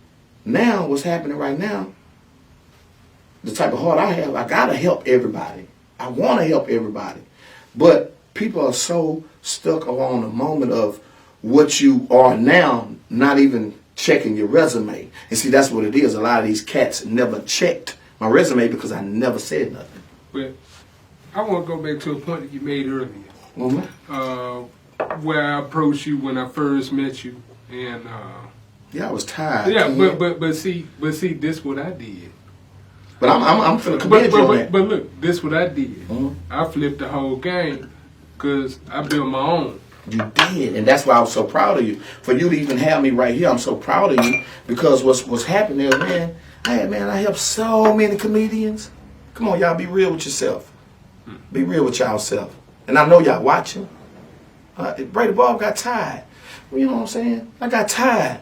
now, what's happening right now, the type of heart I have, I got to help everybody. I want to help everybody. But people are so stuck on the moment of what you are now, not even checking your resume. And see, that's what it is. A lot of these cats never checked my resume because I never said nothing. But I want to go back to a point that you made earlier. Mm-hmm. Where I approached you when I first met you. And yeah, I was tired. Yeah, but see, this what I did. But I'm finna commend you on that. But look, this what I did. Mm-hmm. I flipped the whole game because I built my own. You did, and that's why I was so proud of you. For you to even have me right here, I'm so proud of you because what's happening is, man, I helped so many comedians. Come on, y'all, be real with yourself. Be real with y'allself. And I know y'all watching. Brady Bobb got tired. You know what I'm saying? I got tired.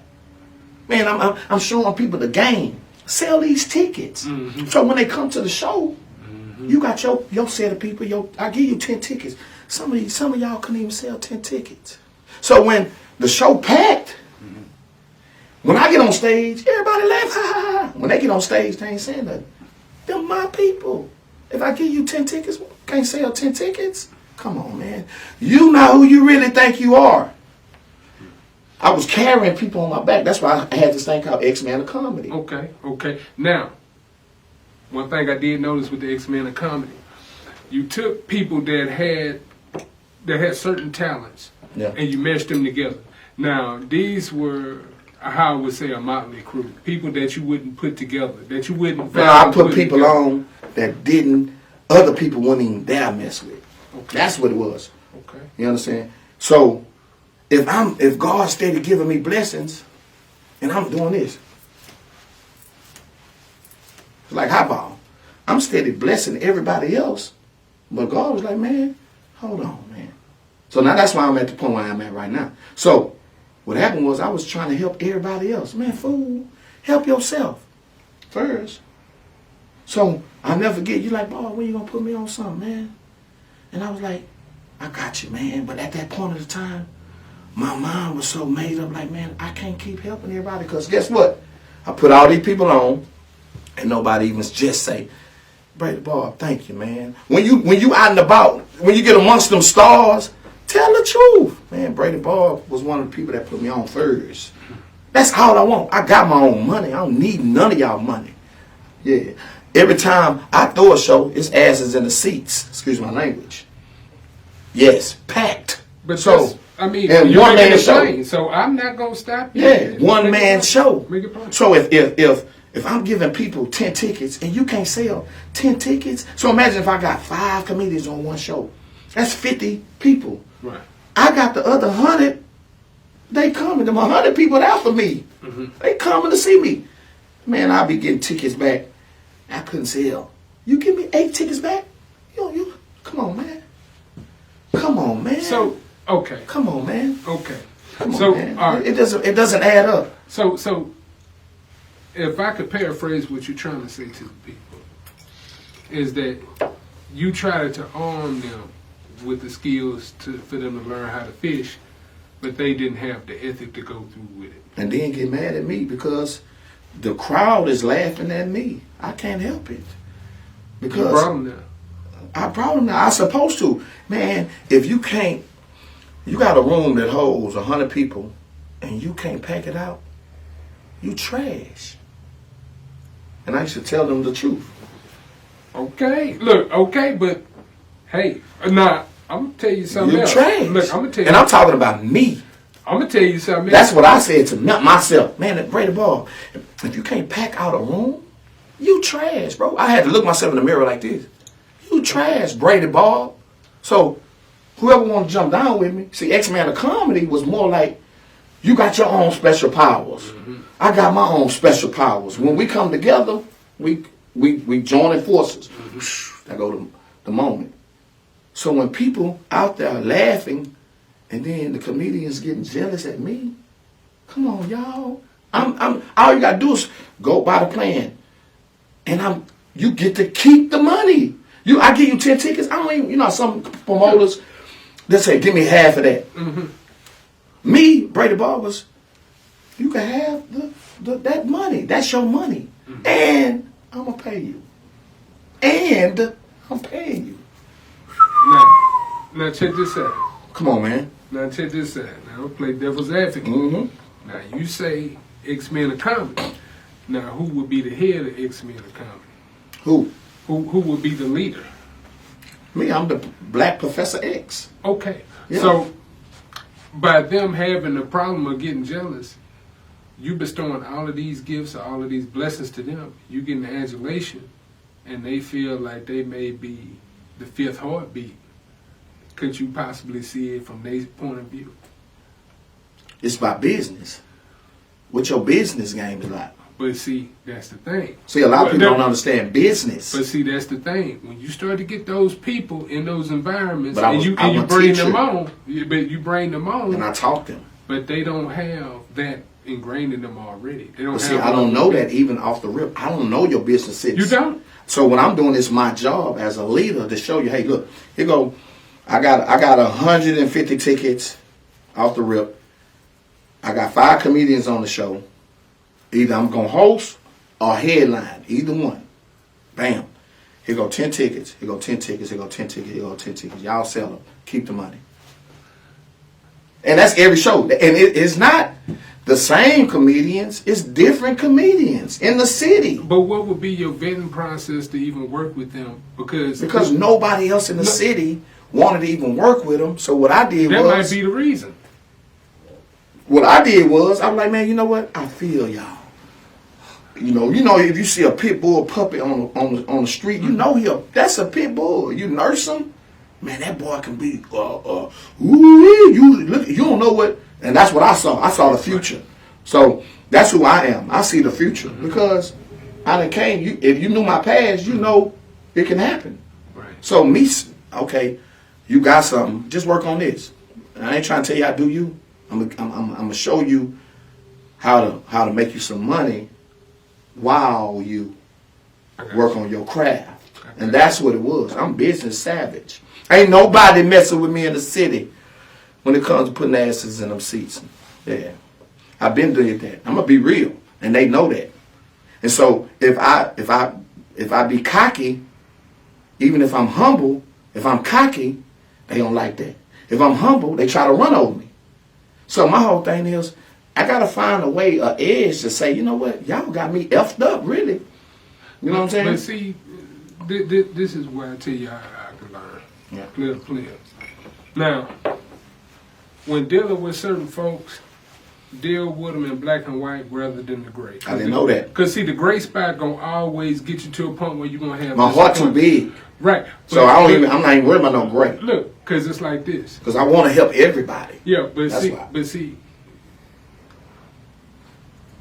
Man, I'm showing people the game. Sell these tickets. Mm-hmm. So when they come to the show, mm-hmm. you got your set of people. I give you 10 tickets. Some of y'all couldn't even sell 10 tickets. So when the show packed, mm-hmm. when I get on stage, everybody laugh. Ha, ha, ha. When they get on stage, they ain't saying nothing. They're my people. If I give you 10 tickets, can't sell 10 tickets? Come on, man. You know who you really think you are. I was carrying people on my back. That's why I had this thing called X-Men of Comedy. Okay. Now, one thing I did notice with the X-Men of Comedy, you took people that had certain talents, yeah. and you meshed them together. Now, these were, how I would say, a motley crew. People that you wouldn't put together, that you wouldn't... No, I put people together on that other people wouldn't even dare mess with. Okay. That's what it was. Okay. You understand? So, if God's steady giving me blessings, and I'm doing this, like hot ball, I'm steady blessing everybody else, but God was like, man, hold on, man. So now that's why I'm at the point where I'm at right now. So what happened was I was trying to help everybody else. Man, fool, help yourself first. So I'll never forget, you like, boy, when you gonna put me on something, man? And I was like, I got you, man. But at that point of the time, my mind was so made up, like, man, I can't keep helping everybody. Because guess what? I put all these people on, and nobody even just say, Brady Bobb, thank you, man. When you out and about, when you get amongst them stars, tell the truth. Man, Brady Bobb was one of the people that put me on first. That's all I want. I got my own money. I don't need none of y'all money. Yeah. Every time I throw a show, it's asses in the seats. Excuse my language. Yes, packed. But so, I mean, and one man show. Plane, so I'm not gonna stop you. Yeah, one man show. So if I'm giving people 10 tickets and you can't sell 10 tickets, so imagine if I got 5 comedians on one show. That's 50 people. Right. I got the other 100. They coming. Them 100 people after me. Mm-hmm. They coming to see me. Man, I'll be getting tickets back. I couldn't sell. You give me 8 tickets back? Come on, man. Come on, man. So, okay. Come on, man. Okay. Come on, So, man. all right. It doesn't add up. So, if I could paraphrase what you're trying to say to the people, is that you try to arm them with the skills for them to learn how to fish, but they didn't have the ethic to go through with it. And then get mad at me because the crowd is laughing at me. I can't help it. Because You brought them there. I brought them now. I'm supposed to. Man, if you can't, you got a room that holds 100 people and you can't pack it out, you trash. And I used to tell them the truth. Okay, look, okay, but hey, nah, I'm gonna tell you something You else. trash. Look, I'm gonna tell you. And I'm talking about me. I'm gonna tell you something else. That's what I said to myself. Man, at Brady Bobb, if you can't pack out a room, you trash, bro. I had to look myself in the mirror like this. You trash, Brady Bobb. So, whoever want to jump down with me, see, X-Man of Comedy was more like, you got your own special powers. Mm-hmm. I got my own special powers. When we come together, we join forces. Mm-hmm. That go to the moment. So when people out there laughing, and then the comedians getting jealous at me, come on, y'all. I'm all you gotta do is go by the plan, and you get to keep the money. I give you 10 tickets. I don't even, some promoters, they say, give me half of that. Mm-hmm. Me, Brady Bobb, you can have that money. That's your money. Mm-hmm. And I'm going to pay you. And I'm paying you. Now check this out. Come on, man. Now check this out. Now play devil's advocate. Mm-hmm. Now you say X-Men of Comedy. Now who would be the head of X-Men of Comedy? Who? Who would be the leader? Me, I'm the Black Professor X. Okay. Yeah. So, by them having the problem of getting jealous, you bestowing all of these gifts, all of these blessings to them, you getting the adulation, and they feel like they may be the fifth heartbeat. Could you possibly see it from their point of view? It's about business. What your business game is like. But see, that's the thing. See, a lot of people don't understand business. But see, that's the thing. When you start to get those people in those environments, but you bring them on, you bring them on, and I taught them. But they don't have that ingrained in them already. They don't. But see, I don't know that even off the rip. I don't know your business sense. You don't. So what I'm doing is my job as a leader to show you, hey, look, here go. I got 150 tickets off the rip. I got 5 comedians on the show. Either I'm going to host or headline. Either one. Bam. Here go 10 tickets. Here go 10 tickets. Here go 10 tickets. Here go 10 tickets. Y'all sell them. Keep the money. And that's every show. And it's not the same comedians. It's different comedians in the city. But what would be your vetting process to even work with them? Because nobody else in the city wanted to even work with them. So what I did that might be the reason. What I did was, I'm like, man, you know what? I feel y'all. You know, if you see a pit bull puppy on the street, you know that's a pit bull. You nurse him, man, that boy can be you don't know what, and that's what I saw. I saw the future. So that's who I am. I see the future because I done came. If you knew my past, you know it can happen. Right. So me, okay, you got something. Just work on this. And I ain't trying to tell you how to do you. I'm gonna show you how to make you some money while you work on your craft. And that's what it was. I'm business savage. Ain't nobody messing with me in the city when it comes to putting asses in them seats. Yeah. I've been doing that. I'm gonna be real. And they know that. And so if I be cocky, even if I'm humble, if I'm cocky, they don't like that. If I'm humble, they try to run over me. So my whole thing is, I got to find a way, an edge to say, you know what, y'all got me effed up, really. You know what I'm saying? But see, this is where I tell you I can learn. Yeah. Clear. Now, when dealing with certain folks, deal with them in black and white rather than the gray. I didn't know that. Because see, the gray spot going to always get you to a point where you're going to have... My heart too big. Right. So I'm not even worried about no gray. Look, because it's like this. Because I want to help everybody. Yeah, but That's see,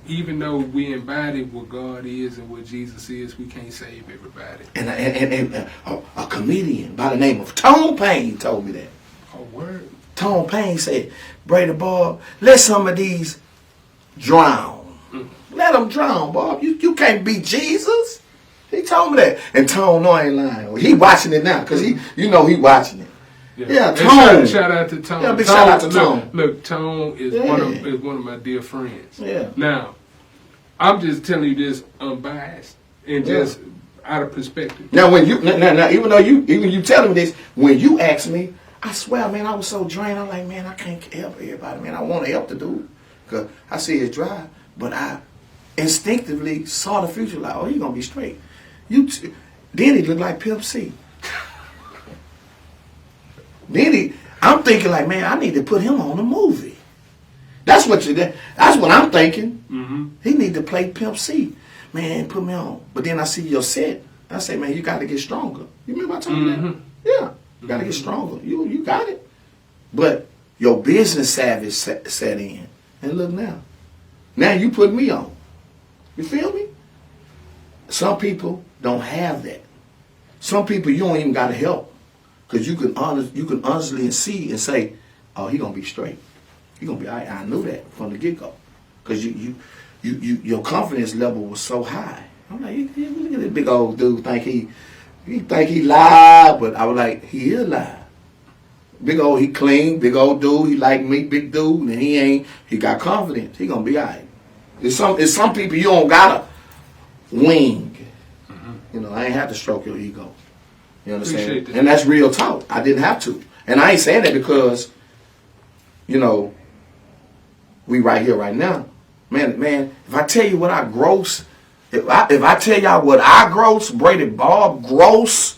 even though we embody what God is and what Jesus is, we can't save everybody. And a comedian by the name of Tone Payne told me that. Oh, word. Tone Payne said, Brady Bobb, let some of these drown. Let them drown, Bob. You can't be Jesus. He told me that. And Tone, no, I ain't lying. He watching it now because he watching it. Yeah, Tone. Shout out to Tone. Yeah, big shout out to Tone. Look, Tone is one of my dear friends. Yeah. Now, I'm just telling you this unbiased and just out of perspective. Now, when now, even though you telling me this, when you asked me, I swear, man, I was so drained. I'm like, man, I can't help everybody, man. I want to help the dude because I see his drive, but I instinctively saw the future. Like, oh, he gonna be straight. Then he looked like Pimp C. I'm thinking like, man, I need to put him on a movie. That's what I'm thinking. Mm-hmm. He need to play Pimp C. Man, put me on. But then I see your set. I say, man, you got to get stronger. You remember I told you that? Yeah, you got to get stronger. You got it. But your business savvy set in. And look now. Now you put me on. You feel me? Some people don't have that. Some people you don't even got to help. Because you can honestly see and say, oh, he going to be straight. He going to be all right. I knew that from the get-go. Because your confidence level was so high. I'm like, look at this big old dude think he lied, but I was like, he is live. He clean, big old dude, he like me, big dude, and he got confidence. He gonna be all right. It's some people you don't gotta wing. You know, I ain't have to stroke your ego. You understand? And that's real talk. I didn't have to. And I ain't saying that because, you know, we right here, right now. Man, if I tell you what I gross, if I tell y'all what I gross, Brady Bobb gross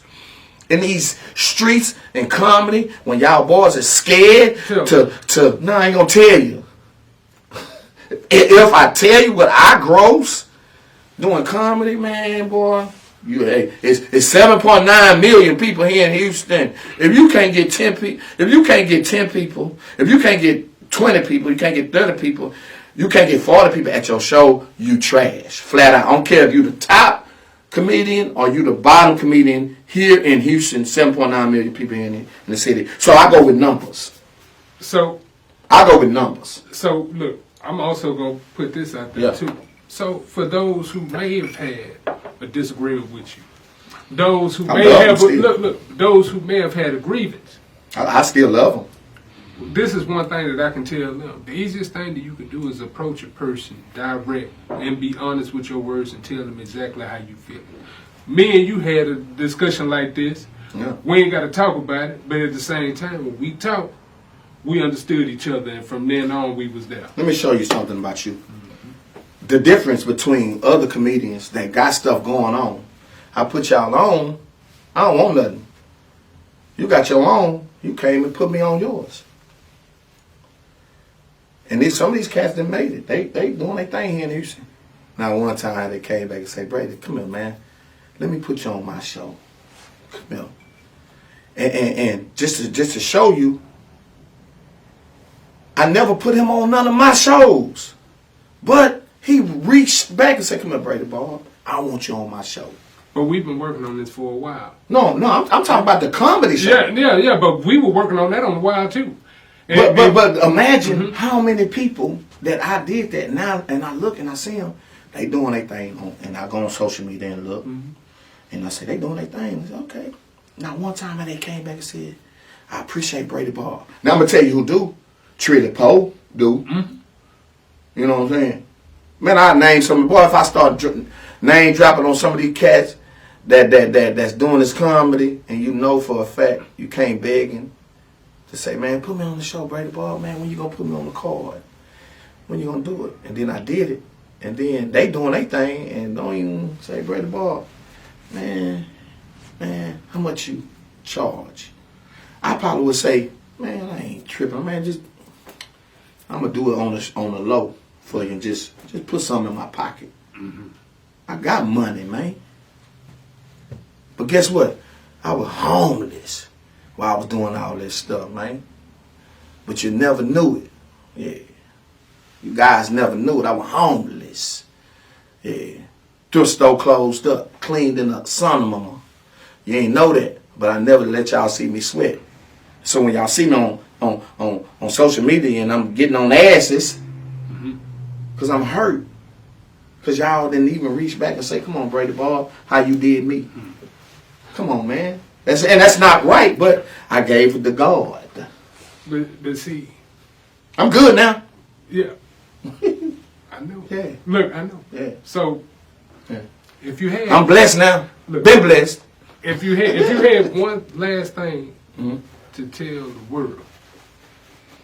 in these streets and comedy, when y'all boys are scared no, I ain't gonna tell you. If I tell you what I gross doing comedy, man, boy, it's 7.9 million people here in Houston. If you can't get 10 people, if you can't get 20 people, you can't get 30 people, you can't get 40 people at your show, you trash. Flat out. I don't care if you the top comedian or you the bottom comedian here in Houston, 7.9 million people here in the city. So I go with numbers. So look, I'm also going to put this out there too. So for those who may have had a disagreement with you, those who may have had a grievance, I still love them. This is one thing that I can tell them. The easiest thing that you can do is approach a person direct and be honest with your words and tell them exactly how you feel. Me and you had a discussion like this. Yeah. We ain't got to talk about it, but at the same time, when we talk, we understood each other, and from then on, we was there. Let me show you something about you. The difference between other comedians that got stuff going on. I put y'all on. I don't want nothing. You got your own. You came and put me on yours. And some of these cats that made it, they doing their thing here in Houston. Now, one time they came back and said, Brady, come here, man. Let me put you on my show. Come here. And just to show you, I never put him on none of my shows. But he reached back and said, come here, Brady Bobb. I want you on my show. But we've been working on this for a while. No, I'm talking about the comedy show. Yeah, but we were working on that on a while, too. But imagine how many people that I did that now, and I look and I see them, they doing their thing, and I go on social media and look, and I say, they doing their thing. I say, okay. Now, one time they came back and said, I appreciate Brady Bobb. Now, I'm going to tell you who do. Trilly Poe do. You know what I'm saying? Man, I name some. Boy, if I start name dropping on some of these cats that's doing this comedy, and you know for a fact you can't beg him to say, man, put me on the show, Brady Bobb, man, when you gonna put me on the card? When you gonna do it? And then I did it. And then they doing their thing and don't even say, Brady Bobb, man, how much you charge? I probably would say, man, I ain't tripping, man, I'm gonna do it on the low for you and just put something in my pocket. I got money, man. But guess what? I was homeless while I was doing all this stuff, man. But you never knew it. Yeah. You guys never knew it. I was homeless. business. Yeah. Thrift store closed up, cleaned in the sun, mama. You ain't know that, but I never let y'all see me sweat. So when y'all see me on social media and I'm getting on asses, because I'm hurt. Because y'all didn't even reach back and say, come on, Brady Bobb, how you did me. Come on, man. That's not right, but I gave it to God. But see, I'm good now. yeah, I know. Yeah. Look, I know. Yeah. So, Yeah. if you had, I'm blessed now. Look. Been blessed. if you had one last thing Mhm. to tell the world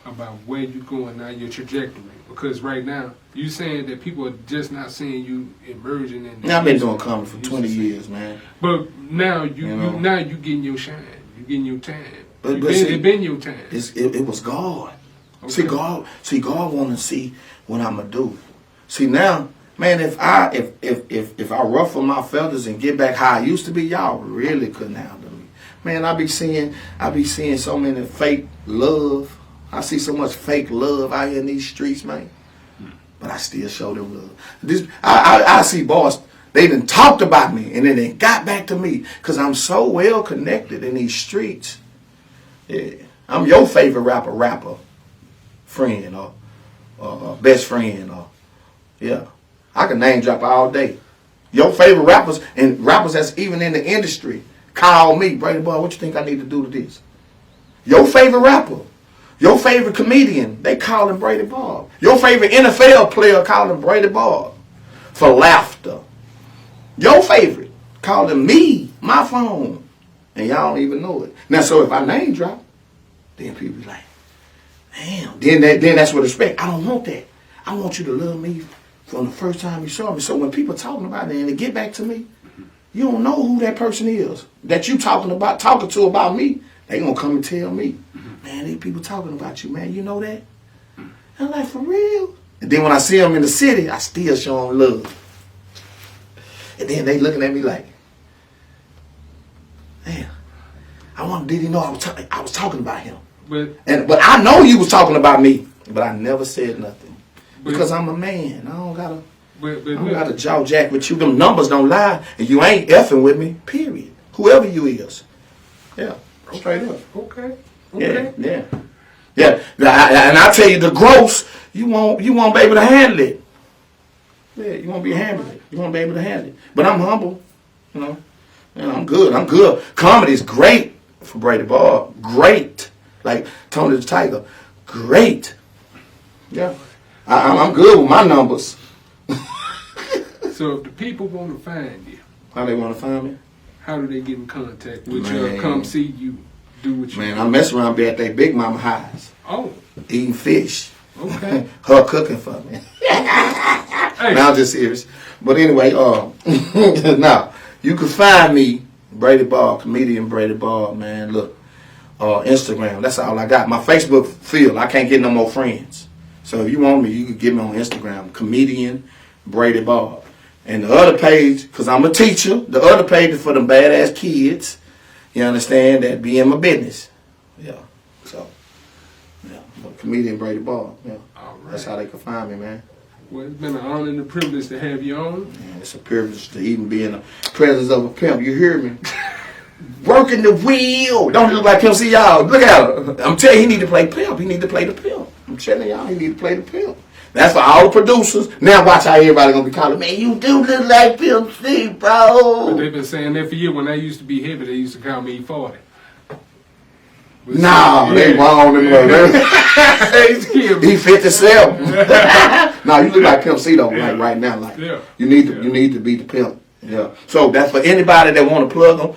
about where you're going now, your trajectory, because right now you saying that people are just not seeing you emerging in. Now, I've been doing comedy for 20 years, man. But now you know? now you getting your shine, you getting your time. But It been your time. It was God. Okay. See, God want to see what I'm gonna do. See now, man, if I ruffle my feathers and get back how I used to be, y'all really couldn't handle me. Man, I be seeing so many fake love. I see so much fake love out here in these streets, man. But I still show them love. I see boss, they done talked about me and then they got back to me because I'm so well connected in these streets. Yeah. I'm your favorite rapper, friend or best friend or yeah. I can name drop all day. Your favorite rappers and rappers that's even in the industry call me, Brady Bobb, what you think I need to do to this? Your favorite rapper. Your favorite comedian, they call him Brady Bobb. Your favorite NFL player call him Brady Bobb for laughter. Your favorite call him me, my phone, and y'all don't even know it. Now, so if I name drop, then people be like, damn. Then that's what respect. I don't want that. I want you to love me from the first time you saw me. So when people talking about it and they get back to me, you don't know who that person is that you talking to about me. They gonna come and tell me, man, these people talking about you, man. You know that? I'm like, for real? And then when I see them in the city, I still show them love. And then they looking at me like, man, did he know I was talking about him? But I know you was talking about me, but I never said nothing because I'm a man. I don't gotta jaw jack with you. Them numbers don't lie, and you ain't effing with me. Period. Whoever you is, yeah. Straight up. Okay. Yeah. And I tell you, the gross, you won't be able to handle it. Yeah, you won't be handling it. You won't be able to handle it. But I'm humble, you know. And I'm good. Comedy is great for Brady Bobb. Great. Like Tony the Tiger. Great. Yeah. I'm good with my numbers. So if the people want to find you, How they want to find me? how do they get in contact with you? Come see you, do what you Man, I mess around be at that Big Mama house. Oh, Eating fish. okay. Her cooking for me. Hey. Now I'm just serious. But anyway, now you can find me, Brady Bobb, comedian Brady Bobb, man. Look, Instagram. That's all I got. My Facebook field. I can't get no more friends. So if you want me, you can get me on Instagram, comedian Brady Bobb. And the other page, because I'm a teacher, the other page is for them badass kids, you understand, that be in my business. Yeah. So, yeah. Comedian Brady Bobb. Yeah. All right. That's how they can find me, man. Well, it's been an honor and a privilege to have you on. Man, it's a privilege to even be in the presence of a pimp. You hear me? Working the wheel. Don't look like him. See y'all. Look at her. I'm telling you, he need to play pimp. He need to play the pimp. I'm telling y'all, he need to play the pimp. That's for all the producers. Now watch how everybody gonna be calling, man, you do look like Pimp C, bro. But they've been saying that for years. When I used to be heavy, they used to call me 40. Nah, they wrong in the He 57. Nah, you look like Pimp C though, like right now. Like you need to be the pimp. Yeah. So that's for anybody that want to plug him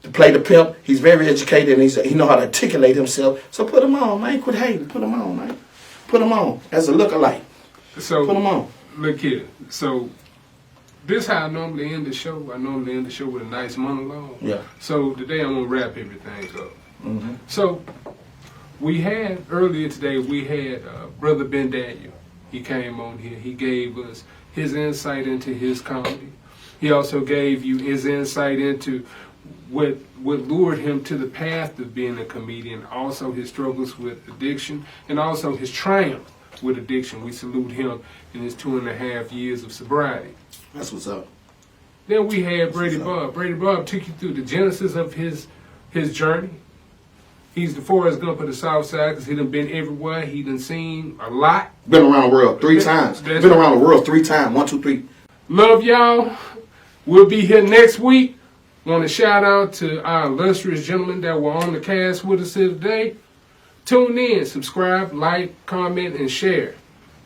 to play the pimp. He's very educated and he know how to articulate himself. So put him on, man. Quit hating. Put him on, man. Put him on as a lookalike. So put him on. Look here. So this how I normally end the show. I normally end the show with a nice monologue. Yeah. So today I'm gonna wrap everything up. Mm-hmm. So we had earlier today. We had Brother Ben Daniel. He came on here. He gave us his insight into his comedy. He also gave you his insight into what lured him to the path of being a comedian. Also his struggles with addiction, and also his triumph with addiction. We salute him in his 2.5 years of sobriety. That's what's up. Then we had Brady Bobb. Brady Bobb took you through the genesis of his journey. He's the Forrest Gump of the South Side because he done been everywhere. He done seen a lot. Been around the world 3 times. Been around the world 3 times. 1, 2, 3. Love y'all. We'll be here next week. Want to shout out to our illustrious gentlemen that were on the cast with us here today. Tune in, subscribe, like, comment, and share.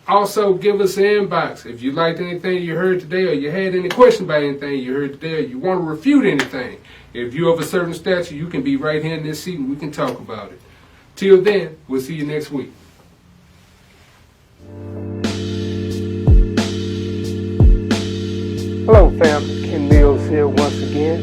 Also, give us an inbox. If you liked anything you heard today, or you had any question about anything you heard today, or you want to refute anything, if you're of a certain stature, you can be right here in this seat and we can talk about it. Till then, we'll see you next week. Hello, family. Ken Mills here once again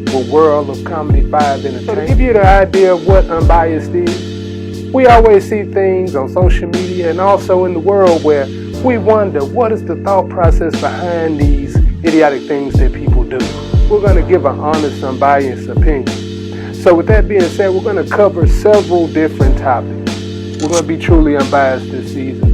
with World of Comedy 5 Entertainment. So to give you the idea of what unbiased is, we always see things on social media and also in the world where we wonder what is the thought process behind these idiotic things that people do. We're going to give an honest, unbiased opinion. So with that being said, we're going to cover several different topics. We're going to be truly unbiased this season.